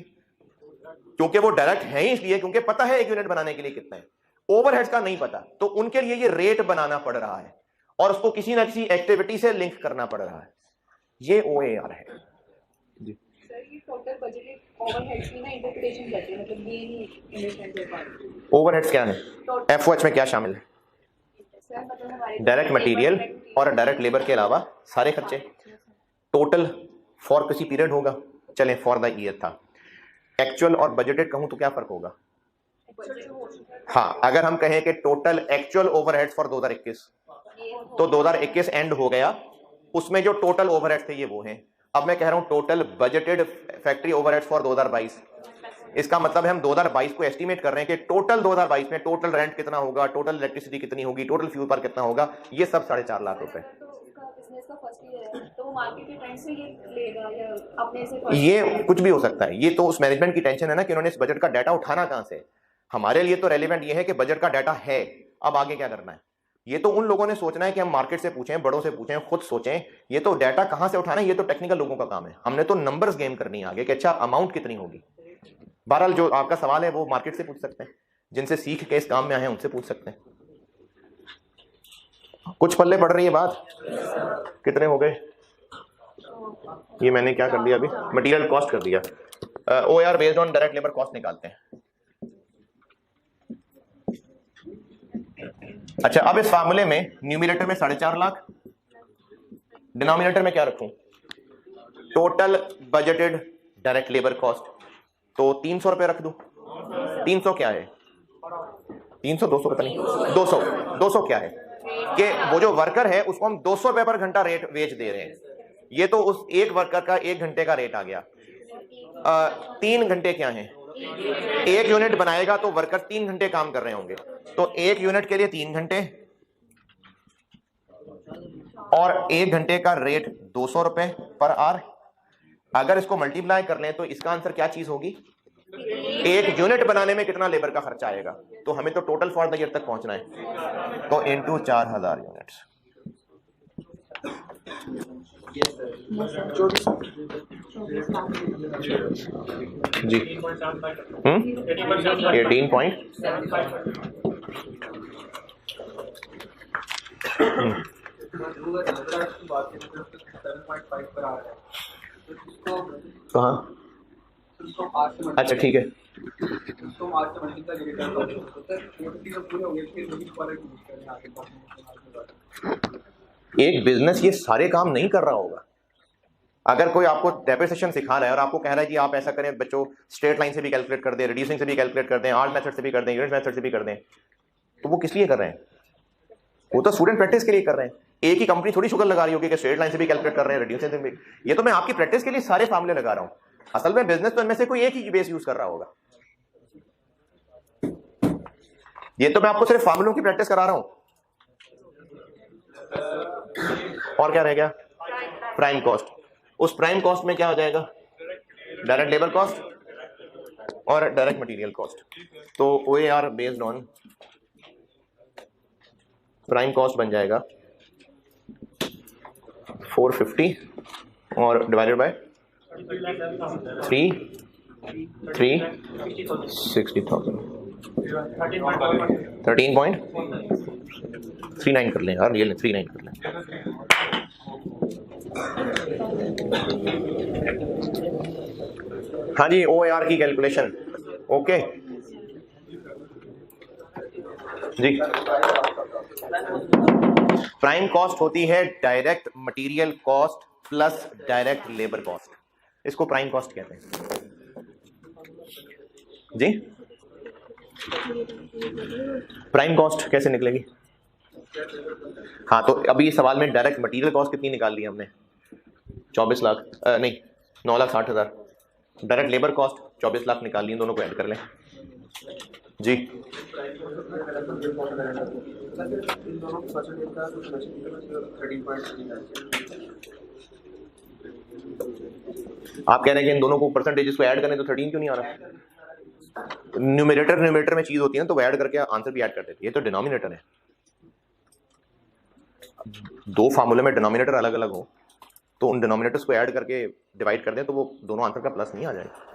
क्योंकि वो डायरेक्ट है ही इसलिए क्योंकि पता है 1 यूनिट बनाने के लिए कितना है। ओवरहेड्स का नहीं पता, तो उनके लिए ये रेट बनाना पड़ रहा है और उसको किसी ना किसी एक्टिविटी से लिंक करना पड़ रहा है। ये OAR है जी। सर ये टोटल बजटेड ओवरहेड्स की ना इंटरप्रिटेशन करते हैं, मतलब ये नहीं अंडरस्टैंड कर पा रही। ओवरहेड्स क्या है? FOH में क्या शामिल है? सर मतलब हमारे डायरेक्ट मटेरियल और डायरेक्ट लेबर के अलावा सारे खर्चे टोटल फॉर किसी पीरियड होगा। चलें फॉर द ईयर था। एक्चुअल और बजटेड कहूं तो क्या फर्क होगा? हाँ, अगर हम कहें कि टोटल एक्चुअल ओवरहेड्स फॉर 2021, तो 2021 एंड हो गया, उसमें जो टोटल ओवरहेड्स थे ये वो हैं। अब मैं कह रहा हूं total budgeted factory overheads for 2022, इसका मतलब है हम 2022 को एस्टिमेट कर रहे हैं कि टोटल 2022 में टोटल रेंट कितना होगा, टोटल इलेक्ट्रिसिटी कितनी होगी, टोटल फ्यूल पर कितना होगा, ये सब 4.5 लाख रुपए। ये कुछ भी हो सकता है, ये तो उस मैनेजमेंट की टेंशन है ना कि उन्होंने इस बजट का डाटा उठाना कहां से। हमारे लिए तो रेलेवेंट ये है कि बजट का डाटा है, अब आगे क्या करना है ये तो उन लोगों ने सोचना है कि हम मार्केट से पूछें, बड़ों से पूछें, खुद सोचें। ये तो डाटा कहां से उठाना है ये तो टेक्निकल लोगों का काम है। हमने तो नंबर्स गेम करनी है आगे कि अच्छा अमाउंट कितनी होगी। बहरहाल जो आपका सवाल है वो मार्केट से पूछ सकते हैं, जिनसे सीख के इस काम में आए हैं उनसे पूछ सकते हैं। कुछ पल्ले पड़ रही है बात? कितने हो गए? ये मैंने क्या कर दिया अभी? मटेरियल कॉस्ट कर दिया। OAR based on direct labour cost निकालते हैं। अच्छा, अब इस फार्मूले में न्यूमिनेटर में 4.5 लाख, डिनोमिनेटर में क्या रखूं? Total budgeted direct labour cost, तो 300 रुपए रख दूं। 300 क्या है? 300 200 पता नहीं, 200 क्या है कि वो जो वर्कर है उसको हम 200 रुपए पर घंटा रेट वेज दे रहे हैं। ये तो उस एक वर्कर का 1 घंटे का रेट आ गया। 3 घंटे क्या है? 1 यूनिट बनाएगा तो वर्कर 3 घंटे काम कर रहे होंगे, तो 1 यूनिट के लिए 3 घंटे और 1 घंटे का रेट 200 रुपए पर आवर। अगर इसको मल्टीप्लाई कर लें तो इसका आंसर क्या चीज होगी? 1 यूनिट बनाने में कितना लेबर का खर्चा आएगा। तो हमें तो टोटल फॉर द ईयर तक पहुंचना है, तो इनटू 4000 यूनिट्स। जी 18 पॉइंट कहाँ? अच्छा ठीक है। एक बिजनेस ये सारे काम नहीं कर रहा होगा। अगर कोई आपको डेप्रिसिएशन सिखा रहा है और आपको कह रहा है कि आप ऐसा करें बच्चों, स्ट्रेट लाइन से भी कैलकुलेट कर दें, रिड्यूसिंग से भी कैलकुलेट कर दें, आर्ट मेथड से भी कर दें, यूनिट मेथड से भी कर दें, तो वो किस लिए कर रहे हैं? वो तो स्टूडेंट प्रैक्टिस के लिए कर रहे हैं। एक ही कंपनी थोड़ी शुगर लगा रही होगी कि स्ट्रेट लाइन से भी कैलकुलेट कर रहे हैं, रिड्यूसिंग से भी। ये तो मैं आपकी प्रैक्टिस के लिए सारे फार्मूले लगा रहा हूं। असल में बिजनेस तो इनमें से कोई एक ही बेस यूज कर रहा होगा। ये तो मैं आपको सिर्फ फार्मूलों की प्रैक्टिस करा रहा हूं। और क्या रह गया? Prime cost. उस प्राइम कॉस्ट में क्या हो जाएगा? डायरेक्ट लेबर कॉस्ट और डायरेक्ट मटेरियल कॉस्ट। तो OAR based on prime cost बन जाएगा 450 और डिवाइडेड बाय 360,000। 13.39 कर लें यार, ये 39 कर लें। हाँ जी, OAR की कैलकुलेशन ओके। जी, प्राइम कॉस्ट होती है direct material cost plus direct labour cost, इसको प्राइम कॉस्ट कहते हैं। जी, प्राइम कॉस्ट कैसे निकलेगी? हाँ, तो अभी इस सवाल में डायरेक्ट मटेरियल कॉस्ट कितनी निकाल ली हमने? 24 लाख, नहीं 9,60,000। डायरेक्ट लेबर कॉस्ट 24 लाख निकाल ली, दोनों को ऐड कर लें। जी, आप कह रहे हैं कि इन दोनों को परसेंटेजेस को ऐड करें तो 13 क्यों नहीं आ रहा? न्यूमरेटर में चीज होती है ना, तो वो ऐड करके आंसर भी ऐड कर देती है। ये तो डिनोमिनेटर है, दो फार्मूले में डिनोमिनेटर अलग अलग हो तो उन डिनोमिनेटर्स को ऐड करके डिवाइड कर दें तो वो दोनों आंसर का प्लस नहीं आ जाएगा।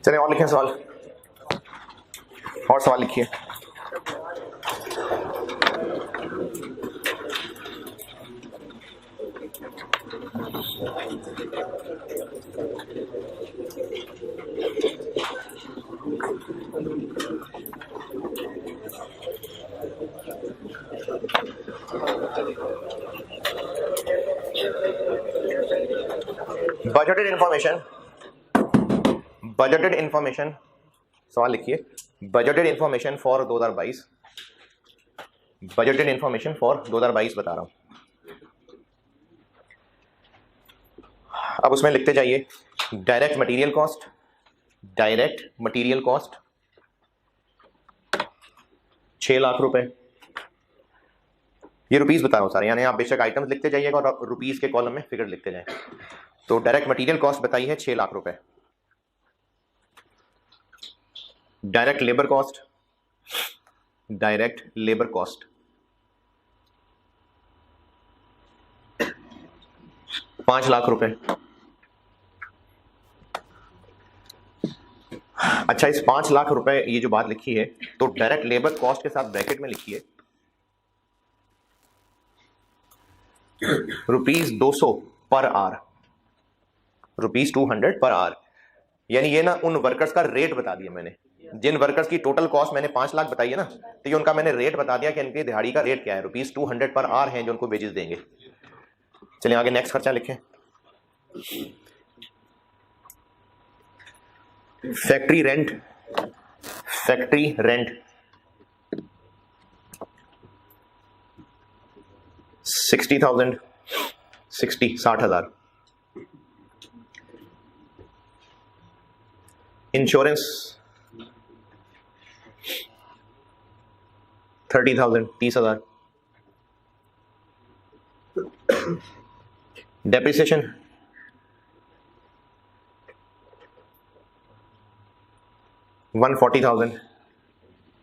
चलिए और लिखें सवाल, और सवाल लिखिए। बजटेड इंफॉर्मेशन सवाल लिखिए। Budgeted information for 2022, budgeted information for 2022 बता रहा हूं। अब उसमें लिखते जाइए direct material cost, direct material cost 6 lakh रुपए, ये रुपीस बता रहा हूं सारे, यानी आप बेशक आइटम्स लिखते जाइएगा और रुपीस के कॉलम में फिगर लिखते जाए। तो डायरेक्ट मटेरियल कॉस्ट बताई है 6 लाख रुपए। Direct labour cost, direct labour cost 5 lakh रुपए। अच्छा, इस 5 लाख रुपए ये जो बात लिखी है, तो डायरेक्ट लेबर कॉस्ट के साथ ब्रैकेट में लिखिए ₹200 पर आवर, ₹200 पर आवर। यानी ये ना उन वर्कर्स का रेट बता दिया मैंने, जिन वर्कर्स की टोटल कॉस्ट मैंने 5 लाख बताई है ना, तो ये उनका मैंने रेट बता दिया कि इनकी दिहाड़ी का रेट क्या है, ₹200 पर आवर है जो उनको वेजेस देंगे। चलिए आगे नेक्स्ट खर्चा लिखें। Factory rent, factory rent 60,000। Insurance 30,000, 30,000। Depreciation 140,000,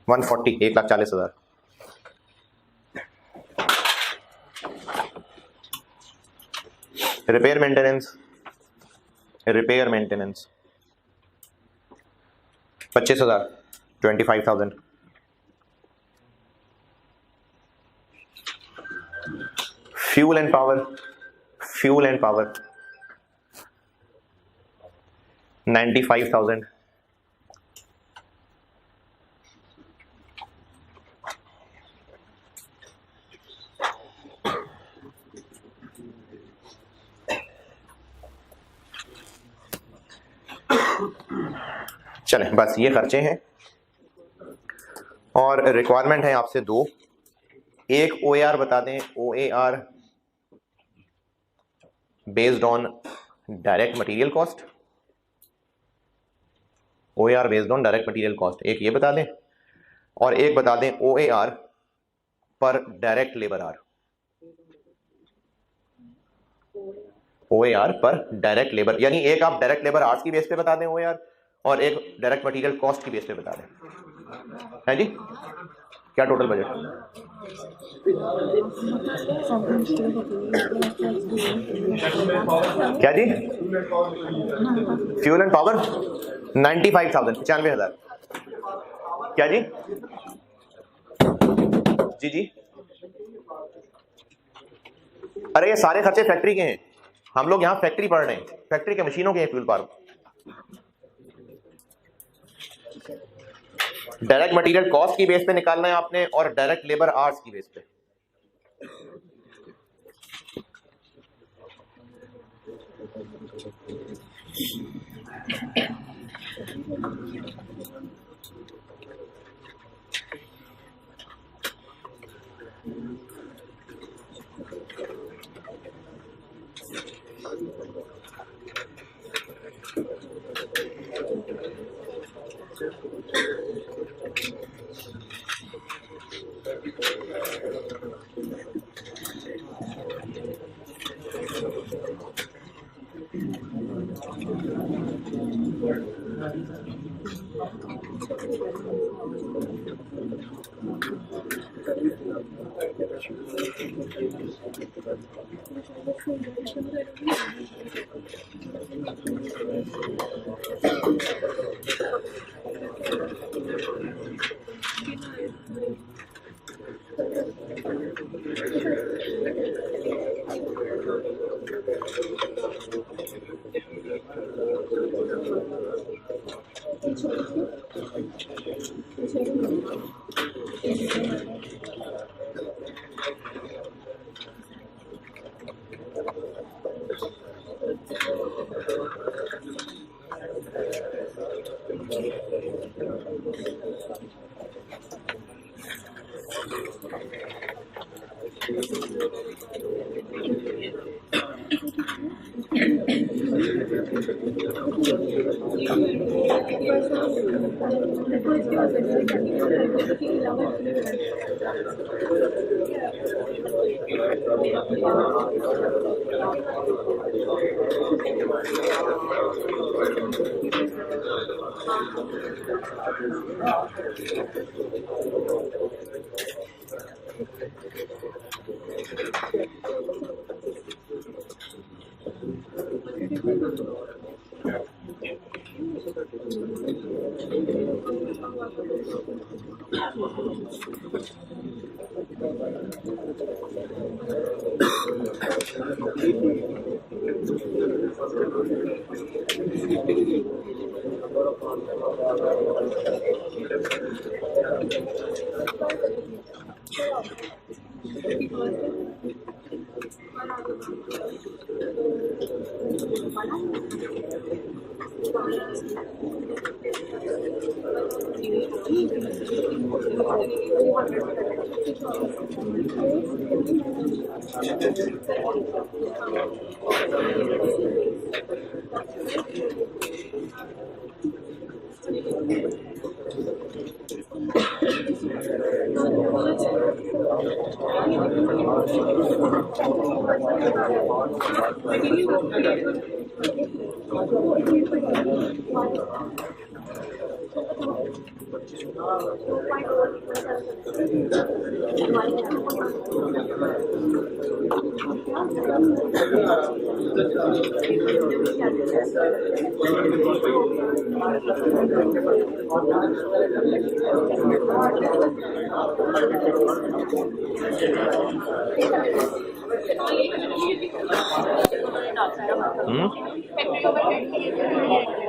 140, 1,40,000। Repair maintenance, repair maintenance 25,000, 25,000। Fuel and power, fuel and power 95,000। चलें, बस ये खर्चे हैं और रिक्वायरमेंट है आपसे दो। एक OAR बता दें, OAR based on direct material cost, OAR based on direct material cost, एक ये बता दें, और एक बता दें OAR पर डायरेक्ट लेबर आवर, OAR पर डायरेक्ट लेबर, यानी एक आप डायरेक्ट लेबर आवर्स की बेस पे बता दें OAR, और एक डायरेक्ट मटेरियल कॉस्ट की बेस पे बता दें। है जी, क्या टोटल बजट? क्या जी? Fuel and power 95,000, 95,000। क्या जी? जी जी, अरे ये सारे खर्चे फैक्ट्री के हैं, हम लोग यहाँ फैक्ट्री पढ़ रहे हैं, फैक्ट्री के मशीनों के हैं fuel power. Direct material cost की बेस पे निकालना है आपने और डायरेक्ट लेबर आवर्स की बेस पे।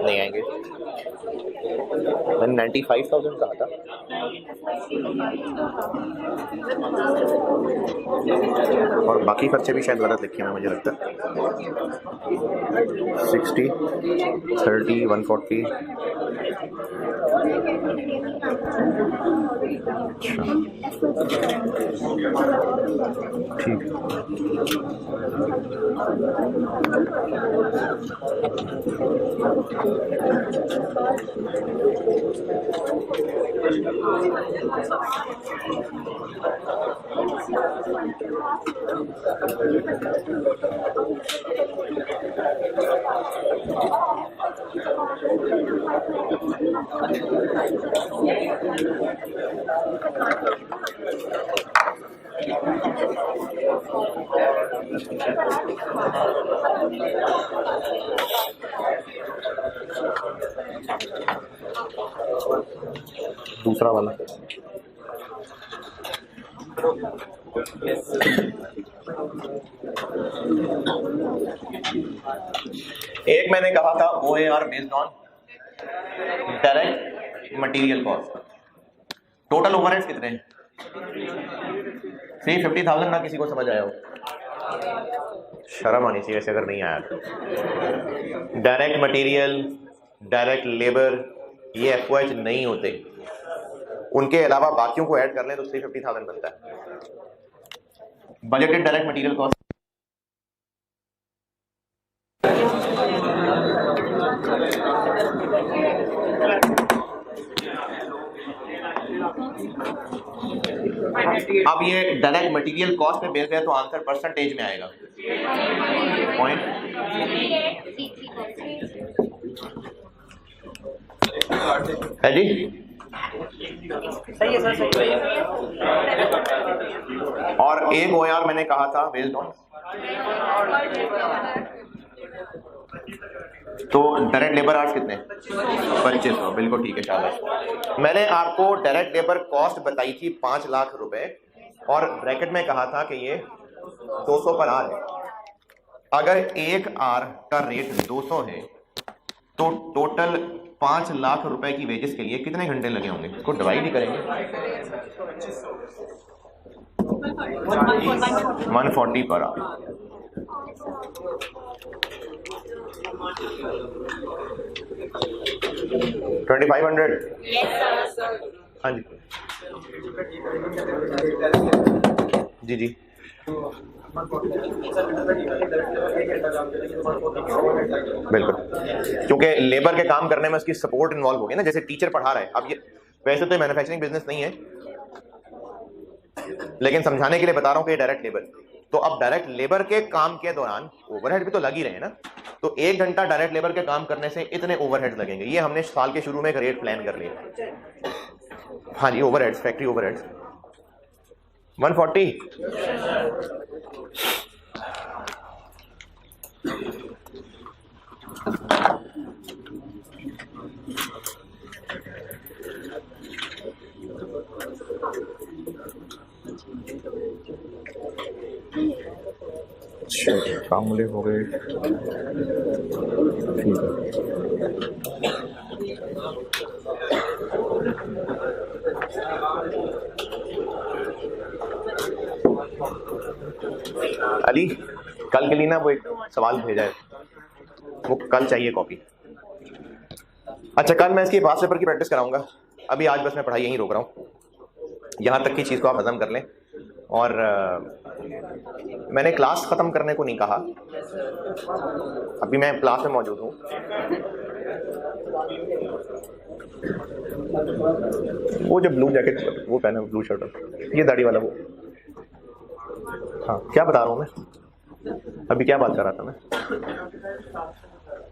नहीं आएंगे। मैंने 95,000 कहा था। और बाकी खर्चे भी शायद गलत लिखे हैं, मुझे लगता है 60, 30, 140। ठीक। दूसरा वाला एक मैंने कहा था OAR based on direct material cost. Total overheads कितने हैं? 350,000 ना किसी को समझ आया हो? शर्म आनी चाहिए ऐसे अगर नहीं आया तो। डायरेक्ट मटेरियल, डायरेक्ट लेबर ये FOH नहीं होते, उनके अलावा बाकियों को ऐड कर लें तो 350,000 बनता है। बजटेड डायरेक्ट मटेरियल कॉस्ट अब ये डायरेक्ट मटेरियल कॉस्ट पे बेस्ड है तो आंसर परसेंटेज में आएगा। पॉइंट है जी, सही है सर, सही है। और एक OAR मैंने कहा था बेस्ड ऑन, तो डायरेक्ट लेबर आवर्स कितने? 2500, बिल्कुल ठीक है, शाबाश। मैंने आपको डायरेक्ट लेबर कॉस्ट बताई थी 5 लाख रुपए और ब्रैकेट में कहा था कि ये 200 पर आर है। अगर एक आर का रेट 200 है तो टोटल 5 लाख रुपए की वेजेस के लिए कितने घंटे लगे होंगे? इसको डिवाइड ही करेंगे, 140 पर आर। $2500। हाँ जी जी जी, बिल्कुल, क्योंकि लेबर के काम करने में उसकी सपोर्ट इन्वॉल्व हो गया ना, जैसे टीचर पढ़ा रहा है। अब ये वैसे तो मैन्युफैक्चरिंग बिजनेस नहीं है, लेकिन समझाने के लिए बता रहा हूं कि डायरेक्ट लेबर। तो अब डायरेक्ट लेबर के काम के दौरान ओवरहेड भी तो लग ही रहे हैं ना, तो 1 घंटा डायरेक्ट लेबर के काम करने से इतने ओवरहेड्स लगेंगे। ये हमने साल के शुरू में एक रेट प्लान कर लिया। हाँ जी, ओवरहेड्स, फैक्ट्री ओवरहेड्स 140। फार्मूले हो गए, ठीक है। अली, कल के लिए ना वो एक सवाल भेजा है, वो कल चाहिए कॉपी। अच्छा, कल मैं इसकी पास पेपर की प्रैक्टिस कराऊंगा। अभी आज बस मैं पढ़ाई यहीं रोक रहा हूँ, यहाँ तक की चीज़ को आप हजम कर लें। और मैंने क्लास ख़त्म करने को नहीं कहा, अभी मैं क्लास में मौजूद हूँ। वो जो ब्लू जैकेट वो पहना, ब्लू शर्ट, ये दाढ़ी वाला वो, हाँ, क्या बता रहा हूँ मैं अभी, क्या बात कर रहा था मैं?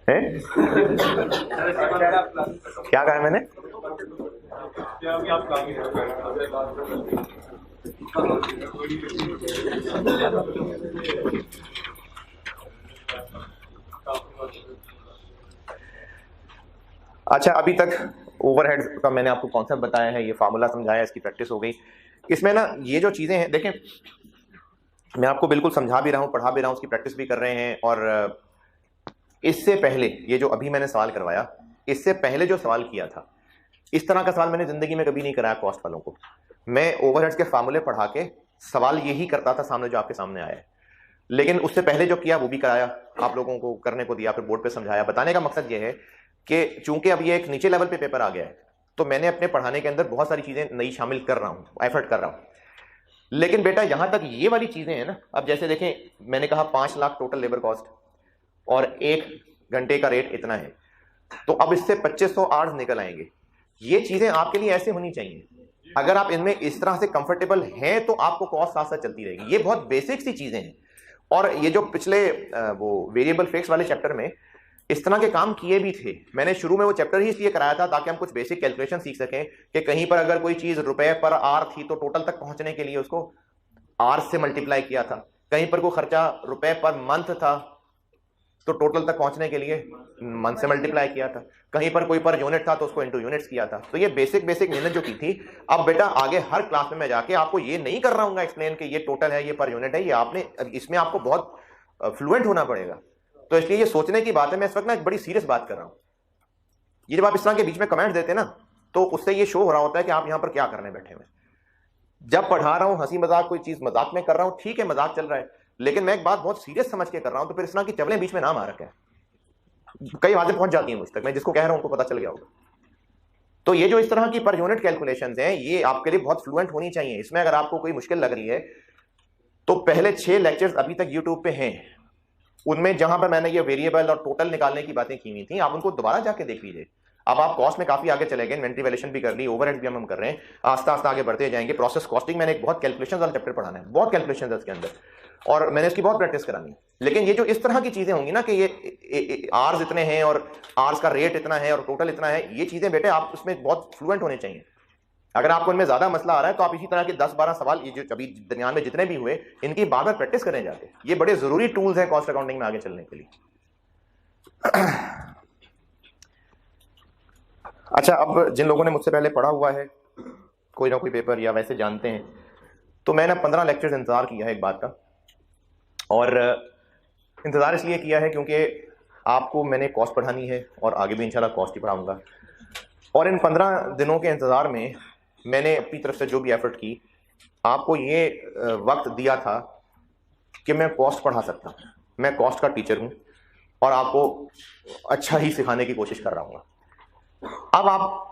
हैं? क्या कहा है मैंने? अच्छा, अभी तक ओवरहेड्स का मैंने आपको कॉन्सेप्ट बताया है, ये फार्मूला समझाया, इसकी प्रैक्टिस हो गई। इसमें ना ये जो चीज़ें हैं, देखें मैं आपको बिल्कुल समझा भी रहा हूँ, पढ़ा भी रहा हूँ, उसकी प्रैक्टिस भी कर रहे हैं। और इससे पहले ये जो अभी मैंने सवाल करवाया, इससे पहले जो सवाल किया था, इस तरह का सवाल मैंने ज़िंदगी में कभी नहीं कराया कॉस्ट वालों को। मैं ओवरहेड्स के फार्मूले पढ़ा के सवाल यही करता था सामने, जो आपके सामने आया है। लेकिन उससे पहले जो किया वो भी कराया, आप लोगों को करने को दिया, फिर बोर्ड पे समझाया। बताने का मकसद ये है कि चूंकि अब ये एक नीचे लेवल पे पेपर आ गया है, तो मैंने अपने पढ़ाने के अंदर बहुत सारी चीज़ें नई शामिल कर रहा हूँ, एफर्ट कर रहा हूँ। लेकिन बेटा यहाँ तक ये वाली चीज़ें हैं ना, अब जैसे देखें, मैंने कहा 5 लाख टोटल लेबर कॉस्ट और 1 घंटे का रेट इतना है, तो अब इससे 2500 आवर्स निकल आएंगे। ये चीज़ें आपके लिए ऐसे होनी चाहिए। अगर आप इनमें इस तरह से कंफर्टेबल हैं तो आपको कॉस्ट साथ साथ चलती रहेगी। ये बहुत बेसिक सी चीज़ें हैं। और ये जो पिछले वो वेरिएबल फिक्स वाले चैप्टर में इस तरह के काम किए भी थे। मैंने शुरू में वो चैप्टर ही इसलिए कराया था ताकि हम कुछ बेसिक कैलकुलेशन सीख सकें कि कहीं पर अगर कोई चीज़ रुपए पर आर थी तो टोटल तक पहुंचने के लिए उसको आर से मल्टीप्लाई किया था, कहीं पर कोई खर्चा रुपए पर मंथ था तो टोटल तक पहुंचने के लिए मंथ से मल्टीप्लाई किया था, कहीं पर कोई पर यूनिट था तो उसको इनटू यूनिट्स किया था। तो ये बेसिक मेहनत जो की थी, अब बेटा आगे हर क्लास में मैं जाके आपको ये नहीं कर रहा हूँ एक्सप्लेन कि ये टोटल है, ये पर यूनिट है, ये आपने इसमें आपको बहुत फ्लुएंट होना पड़ेगा। तो इसलिए ये सोचने की बात है, मैं इस वक्त ना एक बड़ी सीरियस बात कर रहा हूँ। ये जब आप इस तरह के बीच में कमेंट देते हैं ना, तो उससे ये शो हो रहा होता है कि आप यहाँ पर क्या करने बैठे हुए। जब पढ़ा रहा हूँ हंसी मजाक कोई चीज मजाक में कर रहा हूँ, ठीक है मजाक चल रहा है, लेकिन मैं एक बात बहुत सीरियस समझ के कर रहा हूँ, तो फिर इस तरह की चवलें बीच में ना मार रखे। कई बातें पहुंच जाती हैं मुझ तक, मैं जिसको कह रहा हूं उनको पता चल गया होगा। तो ये जो इस तरह की पर यूनिट कैलकुलेशंस हैं, ये आपके लिए बहुत फ्लुएंट होनी चाहिए। इसमें अगर आपको कोई मुश्किल लग रही है तो पहले 6 लेक्चर्स अभी तक यूट्यूब पे हैं, उनमें जहां पर मैंने ये वेरिएबल और टोटल निकालने की बातें की हुई थी, आप उनको दोबारा जाके देख लीजिए। अब आप कॉस्ट में काफी आगे चले गए, इन्वेंटरी वैल्यूएशन भी कर ली, ओवरहेड भी हम कर रहे हैं, आस्ता आस्ता आगे बढ़ते जाएंगे। प्रोसेस कॉस्टिंग मैंने एक बहुत कैलकुलेशन वाला चैप्टर पढ़ाना है, बहुत कैलकुलेशन है उसके अंदर, और मैंने इसकी बहुत प्रैक्टिस करानी है। लेकिन ये जो इस तरह की चीजें होंगी ना कि ये आर्स इतने हैं और आर्स का रेट इतना है और टोटल इतना है, ये चीजें बेटे आप उसमें बहुत फ्लुएंट होने चाहिए। अगर आपको इनमें ज्यादा मसला आ रहा है तो आप इसी तरह के 10-12 सवाल ये जो अभी दरमियान में जितने भी हुए, इनकी बार बार प्रैक्टिस करें जाके। ये बड़े जरूरी टूल्स हैं कॉस्ट अकाउंटिंग में आगे चलने के लिए। अच्छा, अब जिन लोगों ने मुझसे पहले पढ़ा हुआ है कोई ना कोई पेपर या वैसे जानते हैं, तो मैंने 15 लेक्चर्स इंतजार किया है एक बात का, और इंतजार इसलिए किया है क्योंकि आपको मैंने कॉस्ट पढ़ानी है और आगे भी इंशाल्लाह कॉस्ट ही पढ़ाऊंगा। और इन 15 दिनों के इंतजार में मैंने अपनी तरफ से जो भी एफर्ट की, आपको ये वक्त दिया था कि मैं कॉस्ट पढ़ा सकता हूँ, मैं कॉस्ट का टीचर हूँ और आपको अच्छा ही सिखाने की कोशिश कर रहा हूँ। अब आप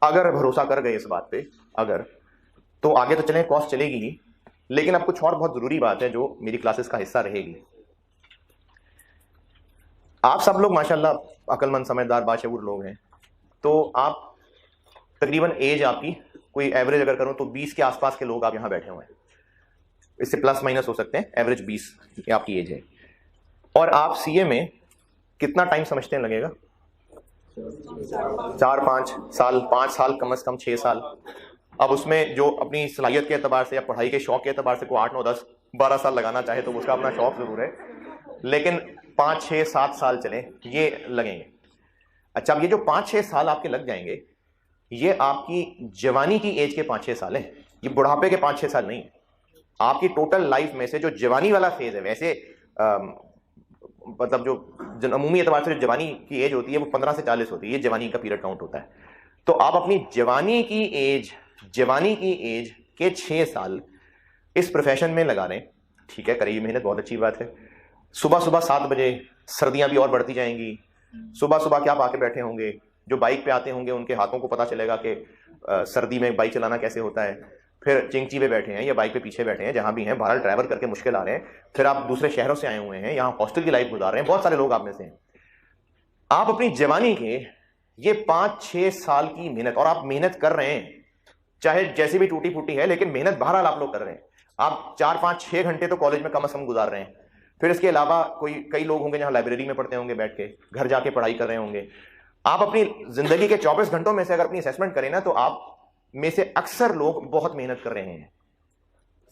अगर भरोसा कर गए इस बात पे, अगर तो आगे तो चलें, कॉस्ट चलेगी ही, लेकिन अब कुछ और बहुत जरूरी बात है जो मेरी क्लासेस का हिस्सा रहेगी। आप सब लोग माशाल्लाह अक्लमंद समझदार बाशऊर लोग हैं, तो आप तकरीबन एज आपकी कोई एवरेज अगर करूं तो 20 के आसपास के लोग आप यहां बैठे हुए हैं, इससे प्लस माइनस हो सकते हैं, एवरेज 20 आपकी एज है। और आप सीए में कितना टाइम समझते हैं लगेगा? 4-5 साल, 5 साल कम से कम 6 साल। अब उसमें जो अपनी सलाहियत के एतबार से या पढ़ाई के शौक के एतबार से कोई 8, 9, 10, 12 साल लगाना चाहे तो उसका अपना शौक जरूर है, लेकिन 5, 6, 7 साल चले ये लगेंगे। अच्छा, अब ये जो 5, 6 साल आपके लग जाएंगे, ये आपकी जवानी की एज के 5, 6 साल है, ये बुढ़ापे के 5, 6 साल नहीं है। आपकी टोटल लाइफ में से जो जवानी वाला फेज है, वैसे मतलब जो अमूमी एतबार से जो जवानी की एज होती है वो 15 से 40 होती है, ये जवानी का पीरियड काउंट होता है। तो आप अपनी जवानी की एज के 6 साल इस प्रोफेशन में लगा लें, ठीक है, करिए मेहनत, बहुत अच्छी बात है। सुबह सुबह 7 बजे, सर्दियां भी और बढ़ती जाएंगी, सुबह सुबह क्या आप आके बैठे होंगे, जो बाइक पे आते होंगे उनके हाथों को पता चलेगा कि सर्दी में बाइक चलाना कैसे होता है। फिर चिंची पे बैठे हैं या बाइक पे पीछे बैठे हैं, जहां भी हैं, बहरहाल ट्रैवल करके मुश्किल आ रहे हैं। फिर आप दूसरे शहरों से आए हुए हैं, यहाँ हॉस्टल की लाइफ गुजार रहे हैं, बहुत सारे लोग आप में से हैं। आप अपनी जवानी के ये 5-6 साल की मेहनत, और आप मेहनत कर रहे हैं चाहे जैसी भी टूटी फूटी है, लेकिन मेहनत बहरहाल आप लोग कर रहे हैं। आप 4-5-6 घंटे तो कॉलेज में कम से कम गुजार रहे हैं। फिर इसके अलावा कई लोग होंगे जहां लाइब्रेरी में पढ़ते होंगे, बैठ के घर जाके पढ़ाई कर रहे होंगे। आप अपनी जिंदगी के 24 घंटों में से अगर अपनी असेसमेंट करें ना, तो आप में से अक्सर लोग बहुत मेहनत कर रहे हैं।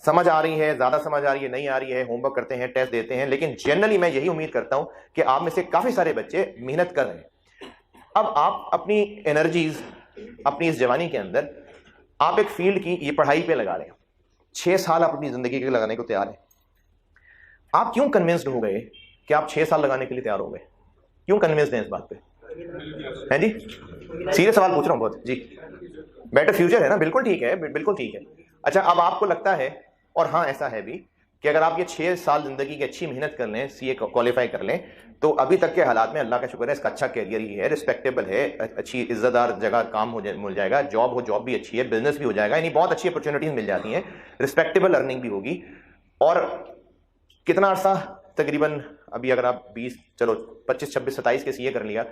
समझ आ रही है, ज्यादा समझ आ रही है, नहीं आ रही है, होमवर्क करते हैं, टेस्ट देते हैं, लेकिन जनरली मैं यही उम्मीद करता हूं कि आप में से काफी सारे बच्चे मेहनत कर रहे हैं। अब आप अपनी एनर्जीज अपनी इस जवानी के अंदर आप एक फील्ड की ये पढ़ाई पे लगा रहे हैं, 6 साल आप अपनी जिंदगी के लगाने को तैयार हैं। आप क्यों कन्विंस्ड हो गए कि आप 6 साल लगाने के लिए तैयार हो गए? क्यों कन्विंस्ड हैं इस बात पे? हैं जी, सीरियस सवाल पूछ रहा हूं बहुत जी। बेटर फ्यूचर है ना, बिल्कुल ठीक है, बिल्कुल ठीक है। अच्छा, अब आपको लगता है, और हाँ ऐसा है भी, कि अगर आप ये 6 साल जिंदगी की अच्छी मेहनत कर लें, सीए क्वालिफाई कर लें, तो अभी तक के हालात में अल्लाह का शुक्र है इसका अच्छा कैरियर ही है, रिस्पेक्टेबल है, अच्छी इज्जतदार जगह काम मिल जाएगा, जॉब भी अच्छी है, बिजनेस भी हो जाएगा, यानी बहुत अच्छी अपॉर्चुनिटीज मिल जाती हैं, रिस्पेक्टेबल अर्निंग भी होगी। और कितना अर्सा तकरीबन, अभी अगर आप 20, चलो 25, 26, 27 के सीए कर लिया,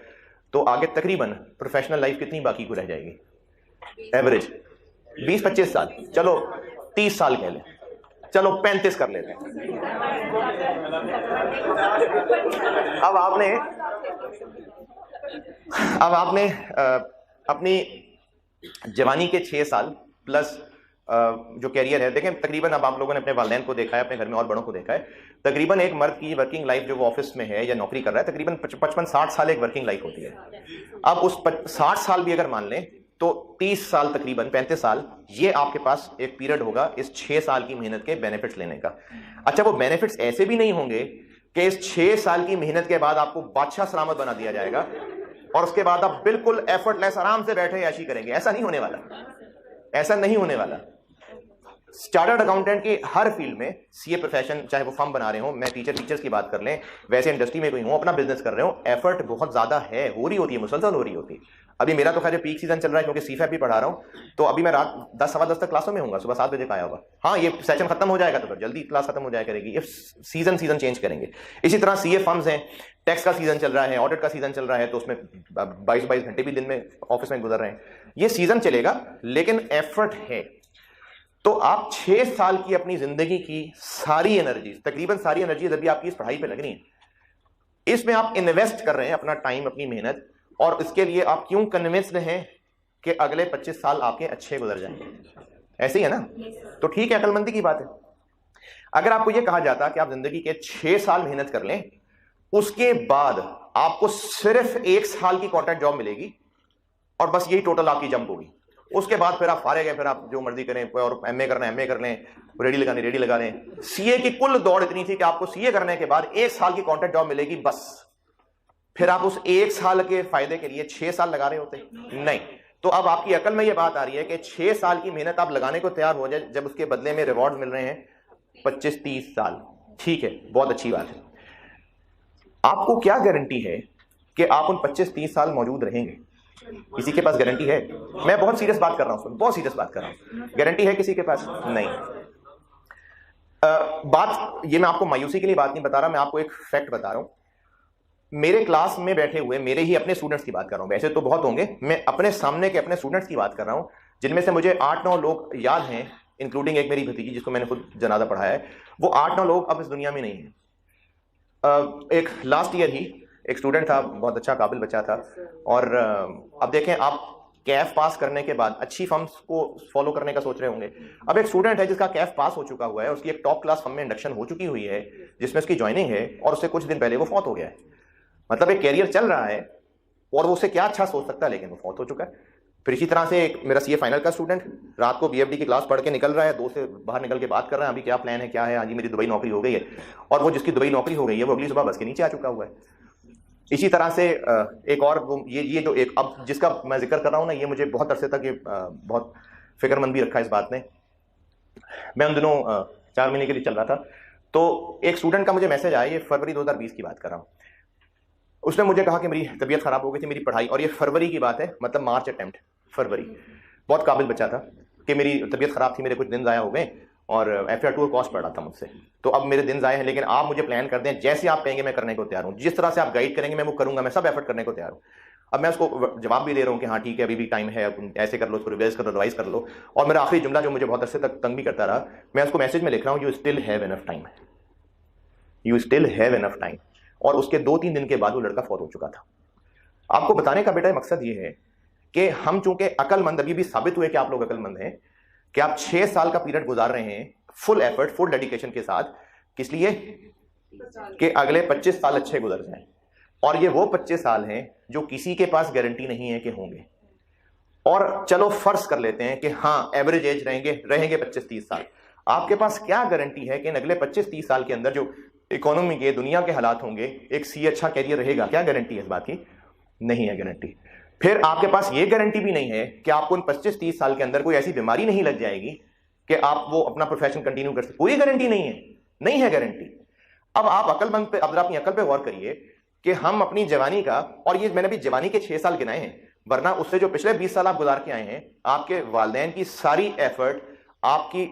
तो आगे तकरीबन प्रोफेशनल लाइफ कितनी बाकी को रह जाएगी? एवरेज 20-25 साल, चलो 30 साल कह लें, चलो 35 कर लेते हैं। अब आपने अपनी जवानी के 6 साल प्लस जो कैरियर है, देखें तकरीबन अब आप लोगों ने अपने वालिदैन को देखा है, अपने घर में और बड़ों को देखा है, तकरीबन एक मर्द की वर्किंग लाइफ जो वो ऑफिस में है या नौकरी कर रहा है, तकरीबन 55-60 साल एक वर्किंग लाइफ होती है। अब उस 60 साल भी अगर मान लें तो 30 साल तकरीबन 35 साल ये आपके पास एक पीरियड होगा इस 6 साल की मेहनत के बेनिफिट्स लेने का। अच्छा, वो बेनिफिट्स ऐसे भी नहीं होंगे कि इस 6 साल की मेहनत के बाद आपको बादशाह सलामत बना दिया जाएगा और उसके बाद आप बिल्कुल एफर्टलेस आराम से बैठे ऐशी करेंगे। ऐसा नहीं होने वाला, ऐसा नहीं होने वाला। चार्टर्ड अकाउंटेंट की हर फील्ड में, सीए प्रोफेशन चाहे वो फर्म बना रहे हो, मैं टीचर्स की बात कर लें, वैसे इंडस्ट्री में कोई हूं, अपना बिजनेस कर रहे हो, एफर्ट बहुत ज्यादा है, हो रही होती है, मुसलसल हो रही होती है। अभी मेरा तो खैर पीक सीजन चल रहा है क्योंकि सीफैप भी पढ़ा रहा हूं, तो अभी मैं रात 10 सवा 10 तक क्लासों में हूंगा, सुबह 7 बजे का आया होगा। हाँ, ये सेशन खत्म हो जाएगा तो फिर जल्दी क्लास खत्म हो जाया करेगी, ये सीजन चेंज करेंगे। इसी तरह सीए फर्म्स हैं, टैक्स का सीजन चल रहा है, ऑडिट का सीजन चल रहा है, तो उसमें 22 घंटे भी दिन में ऑफिस में गुजर रहे हैं। ये सीजन चलेगा लेकिन एफर्ट है। तो आप 6 साल की अपनी जिंदगी की सारी एनर्जी, तकरीबन सारी एनर्जी अभी आपकी इस पढ़ाई पे लगनी है, इसमें आप इन्वेस्ट कर रहे हैं अपना टाइम, अपनी मेहनत, और इसके लिए आप क्यों कन्विंस्ड हैं कि अगले 25 साल आपके अच्छे गुजर जाएंगे? ऐसे ही है ना? तो ठीक है, अकलमंदी की बात है। अगर आपको यह कहा जाता कि आप जिंदगी के 6 साल मेहनत कर लें, उसके बाद आपको सिर्फ 1 साल की कॉन्ट्रैक्ट जॉब मिलेगी और बस यही टोटल आपकी जंप होगी, उसके बाद फिर आप फारे गए, फिर आप जो मर्जी करें, और एमए करना एमए कर लें, रेडी लगाने रेडी लगा लें। सीए की कुल दौड़ इतनी थी कि आपको सीए करने के बाद 1 साल की कॉन्ट्रैक्ट जॉब मिलेगी बस। फिर आप उस 1 साल के फायदे के लिए 6 साल लगा रहे होते? नहीं। तो अब आपकी अकल में यह बात आ रही है कि 6 साल की मेहनत आप लगाने को तैयार हो जाए, जब उसके बदले में रिवॉर्ड मिल रहे हैं 25-30 साल। ठीक है, बहुत अच्छी बात है। आपको क्या गारंटी है कि आप उन 25-30 साल मौजूद रहेंगे? किसी के पास गारंटी है? मैं बहुत सीरियस बात कर रहा हूं, बहुत सीरियस बात कर रहा हूं। गारंटी है किसी के पास? नहीं। बात ये मैं आपको मायूसी के लिए बात नहीं बता रहा, मैं आपको एक फैक्ट बता रहा हूं। मेरे क्लास में बैठे हुए मेरे ही अपने स्टूडेंट्स की बात कर रहा हूं, वैसे तो बहुत होंगे, मैं अपने सामने के अपने स्टूडेंट्स की बात कर रहा हूं, जिनमें से मुझे 8-9 लोग याद हैं, इंक्लूडिंग एक मेरी भतीजी जिसको मैंने खुद जनाजा पढ़ाया है। वो 8-9 लोग अब इस दुनिया में नहीं है। एक लास्ट ईयर ही एक स्टूडेंट था, बहुत अच्छा काबिल बच्चा था, और अब देखें, आप कैफ पास करने के बाद अच्छी फर्म्स को फॉलो करने का सोच रहे होंगे। अब एक स्टूडेंट है जिसका कैफ पास हो चुका हुआ है, उसकी एक टॉप क्लास फर्म में इंडक्शन हो चुकी हुई है, जिसमें उसकी ज्वाइनिंग है, और उससे कुछ दिन पहले वो फौत हो गया है। मतलब एक कैरियर चल रहा है और वो उसे क्या अच्छा सोच सकता है, लेकिन वो फौत हो चुका है। फिर इसी तरह से एक मेरा सीए फाइनल का स्टूडेंट रात को बीएफडी की क्लास पढ़ के निकल रहा है, दोस्त से बाहर निकल के बात कर रहा है, अभी क्या प्लान है, क्या है, हाँ जी मेरी दुबई नौकरी हो गई है, और वो जिसकी दुबई नौकरी हो गई है वो अगली सुबह बस के नीचे आ चुका हुआ है। इसी तरह से एक और ये जो एक अब जिसका मैं जिक्र कर रहा हूं ना, ये मुझे बहुत अरसे तक ये बहुत फिक्रमंद भी रखा इस बात ने। मैं उन दिनों 4 महीने के लिए चल रहा था, तो एक स्टूडेंट का मुझे मैसेज आया, ये फरवरी 2020 की बात कर रहा हूँ। उसने मुझे कहा कि मेरी तबीयत खराब हो गई थी, मेरी पढ़ाई, और ये फरवरी की बात है, मतलब मार्च अटेम्प्ट फरवरी। बहुत काबिल बच्चा था कि मेरी तबीयत खराब थी, मेरे कुछ दिन ज़ाया हो गए और FR2 कॉस्ट पड़ रहा था मुझसे, तो अब मेरे दिन ज़ाया हैं, लेकिन आप मुझे प्लान कर दें, जैसे आप कहेंगे मैं करने को तैयार हूँ, जिस तरह से आप गाइड करेंगे मैं वो करूँगा, मैं सब एफर्ट करने को तैयार हूँ। अब मैं उसको जवाब भी दे रहा हूँ कि हाँ ठीक है, अभी भी टाइम है, तुम ऐसे कर लो, उसको रिवाइज कर लो, रिवाइज कर लो। और मेरा आखिरी जुमला जो मुझे बहुत अरसे तक तंग भी करता रहा, मैं उसको मैसेज में लिख रहा हूँ, you still have enough time, you still have enough time. और उसके 2-3 दिन के बाद वो लड़का फौत हो चुका था। आपको बताने का बेटा मकसद ये है कि हम चूंकि अकलमंद, अभी भी साबित हुए कि आप लोग अकलमंद हैं, कि आप 6 साल का पीरियड गुजार रहे हैं फुल एफर्ट, फुल डेडिकेशन के साथ, किस लिए? कि अगले 25 साल अच्छे गुजर जाएं। और ये वो 25 साल हैं जो किसी के पास गारंटी नहीं है कि होंगे। और चलो फर्ज कर लेते हैं कि हाँ एवरेज एज रहेंगे 25-30 साल, आपके पास क्या गारंटी है कि इन अगले 25-30 साल के अंदर जो इकोनॉमी के, दुनिया के हालात होंगे, एक सी अच्छा कैरियर रहेगा? क्या गारंटी है इस बात की? नहीं है गारंटी। फिर आपके पास ये गारंटी भी नहीं है कि आपको इन 25-30 साल के अंदर कोई ऐसी बीमारी नहीं लग जाएगी कि आप वो अपना प्रोफेशन कंटिन्यू कर सकते, कोई गारंटी नहीं है, नहीं है गारंटी। अब आप अकलमंद पे, अब अपनी अकल पे गौर करिए कि हम अपनी जवानी का, और ये मैंने भी जवानी के 6 साल गिनाए हैं, वरना उससे जो पिछले 20 साल आप गुजार के आए हैं, आपके वालिदैन की सारी एफर्ट, आपकी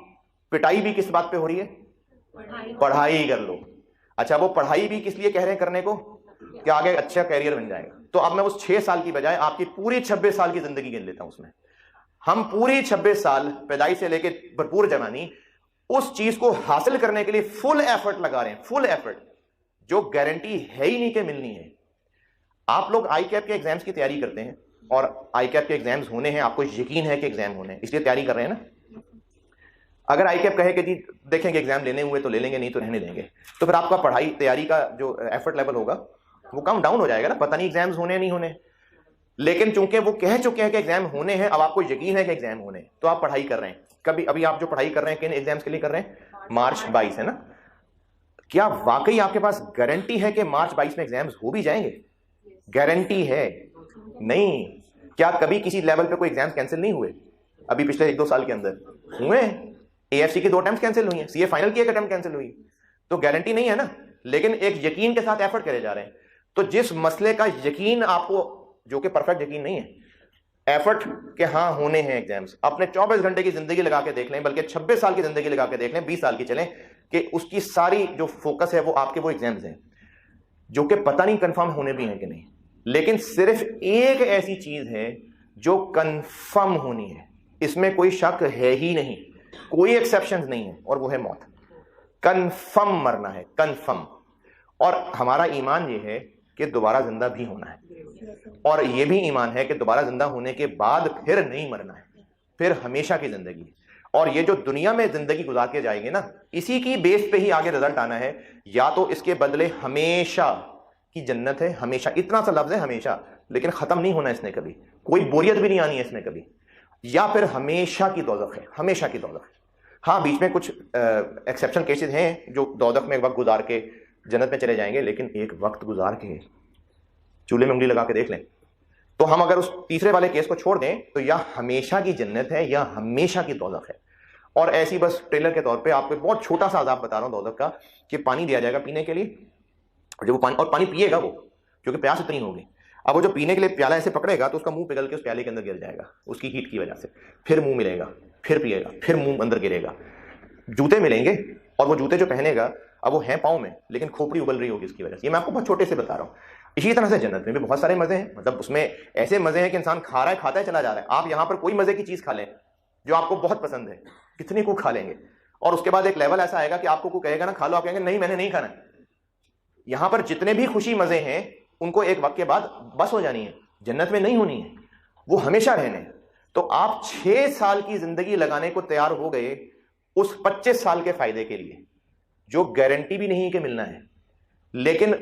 पिटाई भी किस बात पे हो रही है? पढ़ाई कर लो। अच्छा, वो पढ़ाई भी किस लिए कह रहे हैं करने को? कि आगे अच्छा कैरियर बन जाएगा। तो अब मैं उस 6 साल की बजाय आपकी पूरी 26 साल की जिंदगी गिन लेता हूं। उसमें हम पूरी 26 साल पैदाइश से लेकर भरपूर जवानी उस चीज को हासिल करने के लिए फुल एफर्ट लगा रहे हैं, फुल एफर्ट, जो गारंटी है ही नहीं कि मिलनी है। आप लोग ICAP के एग्जाम्स की तैयारी करते हैं और ICAP के एग्जाम्स होने हैं, आपको यकीन है कि एग्जाम होने हैं, इसलिए तैयारी कर रहे हैं ना। अगर आई कैप कहे कि जी देखेंगे एग्जाम लेने हुए तो ले लेंगे, नहीं तो रहने देंगे, तो फिर आपका पढ़ाई तैयारी का जो एफर्ट लेवल होगा वो कम डाउन हो जाएगा ना, पता नहीं एग्जाम्स होने नहीं होने। लेकिन चूंकि वो कह चुके हैं कि एग्जाम होने हैं, अब आपको यकीन है कि एग्जाम होने हैं, तो आप पढ़ाई कर रहे हैं। कभी अभी आप जो पढ़ाई कर रहे हैं किन एग्जाम्स के लिए कर रहे हैं? मार्च 22 है ना। क्या वाकई आपके पास गारंटी है कि मार्च 22 में एग्जाम्स हो भी जाएंगे? गारंटी है नहीं। क्या कभी किसी लेवल पे कोई एग्जाम्स कैंसिल नहीं हुए? अभी पिछले 1-2 साल के अंदर हुए। AFC की 2 अटेम्प्ट कैंसिल हुई हैं, CA फाइनल की 1 अटेम्प्ट कैंसिल हुई। तो गारंटी नहीं है ना, लेकिन एक यकीन के साथ एफर्ट करे जा रहे हैं। तो जिस मसले का यकीन आपको, जो कि परफेक्ट यकीन नहीं है, एफर्ट के हाँ होने हैं एग्जाम्स, अपने 24 घंटे की जिंदगी लगा के देख लें, बल्कि 26 साल की जिंदगी लगा के देख लें, 20 साल की चलें, कि उसकी सारी जो फोकस है वो आपके वो एग्जाम्स हैं, जो कि पता नहीं कंफर्म होने भी हैं कि नहीं। लेकिन सिर्फ एक ऐसी चीज है जो कंफर्म होनी है, इसमें कोई शक है ही नहीं, कोई एक्सेप्शन नहीं है, और वो है मौत। कंफर्म मरना है, कंफर्म। और हमारा ईमान ये है कि दोबारा जिंदा भी होना है, और ये भी ईमान है कि दोबारा जिंदा होने के बाद फिर नहीं मरना है, फिर हमेशा की जिंदगी। और ये जो दुनिया में जिंदगी गुजार के जाएंगे ना, इसी की बेस पे ही आगे रिजल्ट आना है। या तो इसके बदले हमेशा की जन्नत है, हमेशा, इतना सा लफ्ज है हमेशा, लेकिन खत्म नहीं होना इसने कभी, कोई बोरियत भी नहीं आनी है इसमें कभी। या फिर हमेशा की दोज़ख है, हमेशा की दोज़ख। हाँ, बीच में कुछ एक्सेप्शन केसेस हैं जो दोज़ख में एक वक्त गुजार के जन्नत में चले जाएंगे, लेकिन एक वक्त गुजार के चूल्हे में उंगली लगा के देख लें, तो हम अगर उस तीसरे वाले केस को छोड़ दें तो या हमेशा की जन्नत है या हमेशा की दोज़ख है। और ऐसी बस ट्रेलर के तौर पे आपको बहुत छोटा सा आज़ाब बता रहा हूं दोज़ख का, कि पानी दिया जाएगा पीने के लिए, जब वो पानी पिएगा वो, क्योंकि प्यास इतनी होगी, अब वो जो पीने के लिए प्याला ऐसे पकड़ेगा तो उसका मुंह पिघल के उस प्याले के अंदर गिर जाएगा उसकी हीट की वजह से, फिर मुंह मिलेगा, फिर पिएगा, फिर मुंह अंदर गिरेगा। जूते मिलेंगे, और वो जूते जो पहनेगा अब वो हैं पाँव में, लेकिन खोपड़ी उबल रही होगी इसकी वजह से। ये मैं आपको बहुत छोटे से बता रहा हूँ। इसी तरह से जन्नत में भी बहुत सारे मजे हैं, मतलब उसमें ऐसे मजे हैं कि इंसान खा रहा है, खाता है, चला जा रहा है। आप यहाँ पर कोई मजे की चीज खा लें जो आपको बहुत पसंद है, कितने को खा लेंगे, और उसके बाद एक लेवल ऐसा आएगा कि आपको कोई कहेगा ना खा लो, आप कहेंगे नहीं मैंने नहीं खाना। यहां पर जितने भी खुशी मजे हैं उनको एक वक्त के बाद बस हो जानी है, जन्नत में नहीं होनी है, वो हमेशा रहने। तो आप 6 साल की जिंदगी लगाने को तैयार हो गए उस 25 साल के फायदे के लिए, जो गारंटी भी नहीं कि मिलना है। लेकिन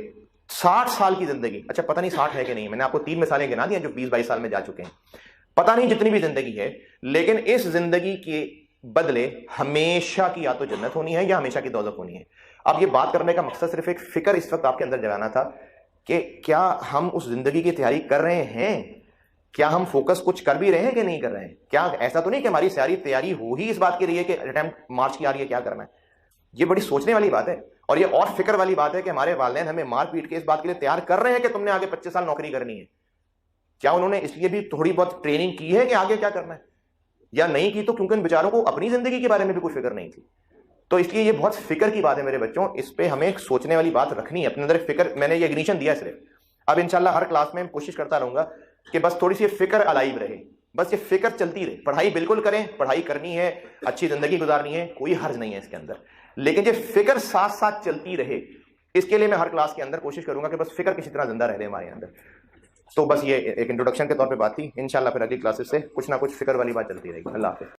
60 साल की जिंदगी, अच्छा पता नहीं 60 है कि नहीं, मैंने आपको 3 मिसालें गिना दी हैं जो 20-22 साल में जा चुके हैं, पता नहीं जितनी भी जिंदगी है, लेकिन इस जिंदगी के बदले हमेशा की या तो जन्नत होनी है या हमेशा की दौलत होनी है। अब ये बात करने का मकसद सिर्फ एक फिक्र इस वक्त आपके अंदर जगाना था कि क्या हम उस जिंदगी की तैयारी कर रहे हैं, क्या हम फोकस कुछ कर भी रहे हैं कि नहीं कर रहे हैं। क्या ऐसा तो नहीं कि हमारी सारी तैयारी हो ही इस बात की रही है कि अटेम्प्ट मार्च की आ रही है, क्या करना है। ये बड़ी सोचने वाली बात है, और ये और फिक्र वाली बात है कि हमारे वालिदैन हमें मार पीट के इस बात के लिए तैयार कर रहे हैं कि तुमने आगे 25 साल नौकरी करनी है। क्या उन्होंने इसलिए भी थोड़ी बहुत ट्रेनिंग की है कि आगे क्या करना है, या नहीं की? तो क्योंकि इन बेचारों को अपनी जिंदगी के बारे में भी कोई फिक्र नहीं थी। तो इसलिए ये बहुत फिक्र की बात है मेरे बच्चों, इस पे हमें एक सोचने वाली बात रखनी है अपने अंदर। फिक्र, मैंने ये इग्निशन दिया सिर्फ, अब इंशाल्लाह हर क्लास में कोशिश करता रहूंगा कि बस थोड़ी सी फिक्र अलाइव रहे, बस ये फिक्र चलती रहे। पढ़ाई बिल्कुल करें, पढ़ाई करनी है, अच्छी जिंदगी गुजारनी है, कोई हर्ज नहीं है इसके अंदर, लेकिन ये फिक्र साथ साथ चलती रहे, इसके लिए मैं हर क्लास के अंदर कोशिश करूंगा कि बस फिक्र किसी तरह जिंदा रह हमारे अंदर। तो बस ये एक इंट्रोडक्शन के तौर पे बात थी, इंशाल्लाह फिर अगली क्लासेस से कुछ ना कुछ फिक्र वाली बात चलती रहेगी। अल्लाह हाफिज़।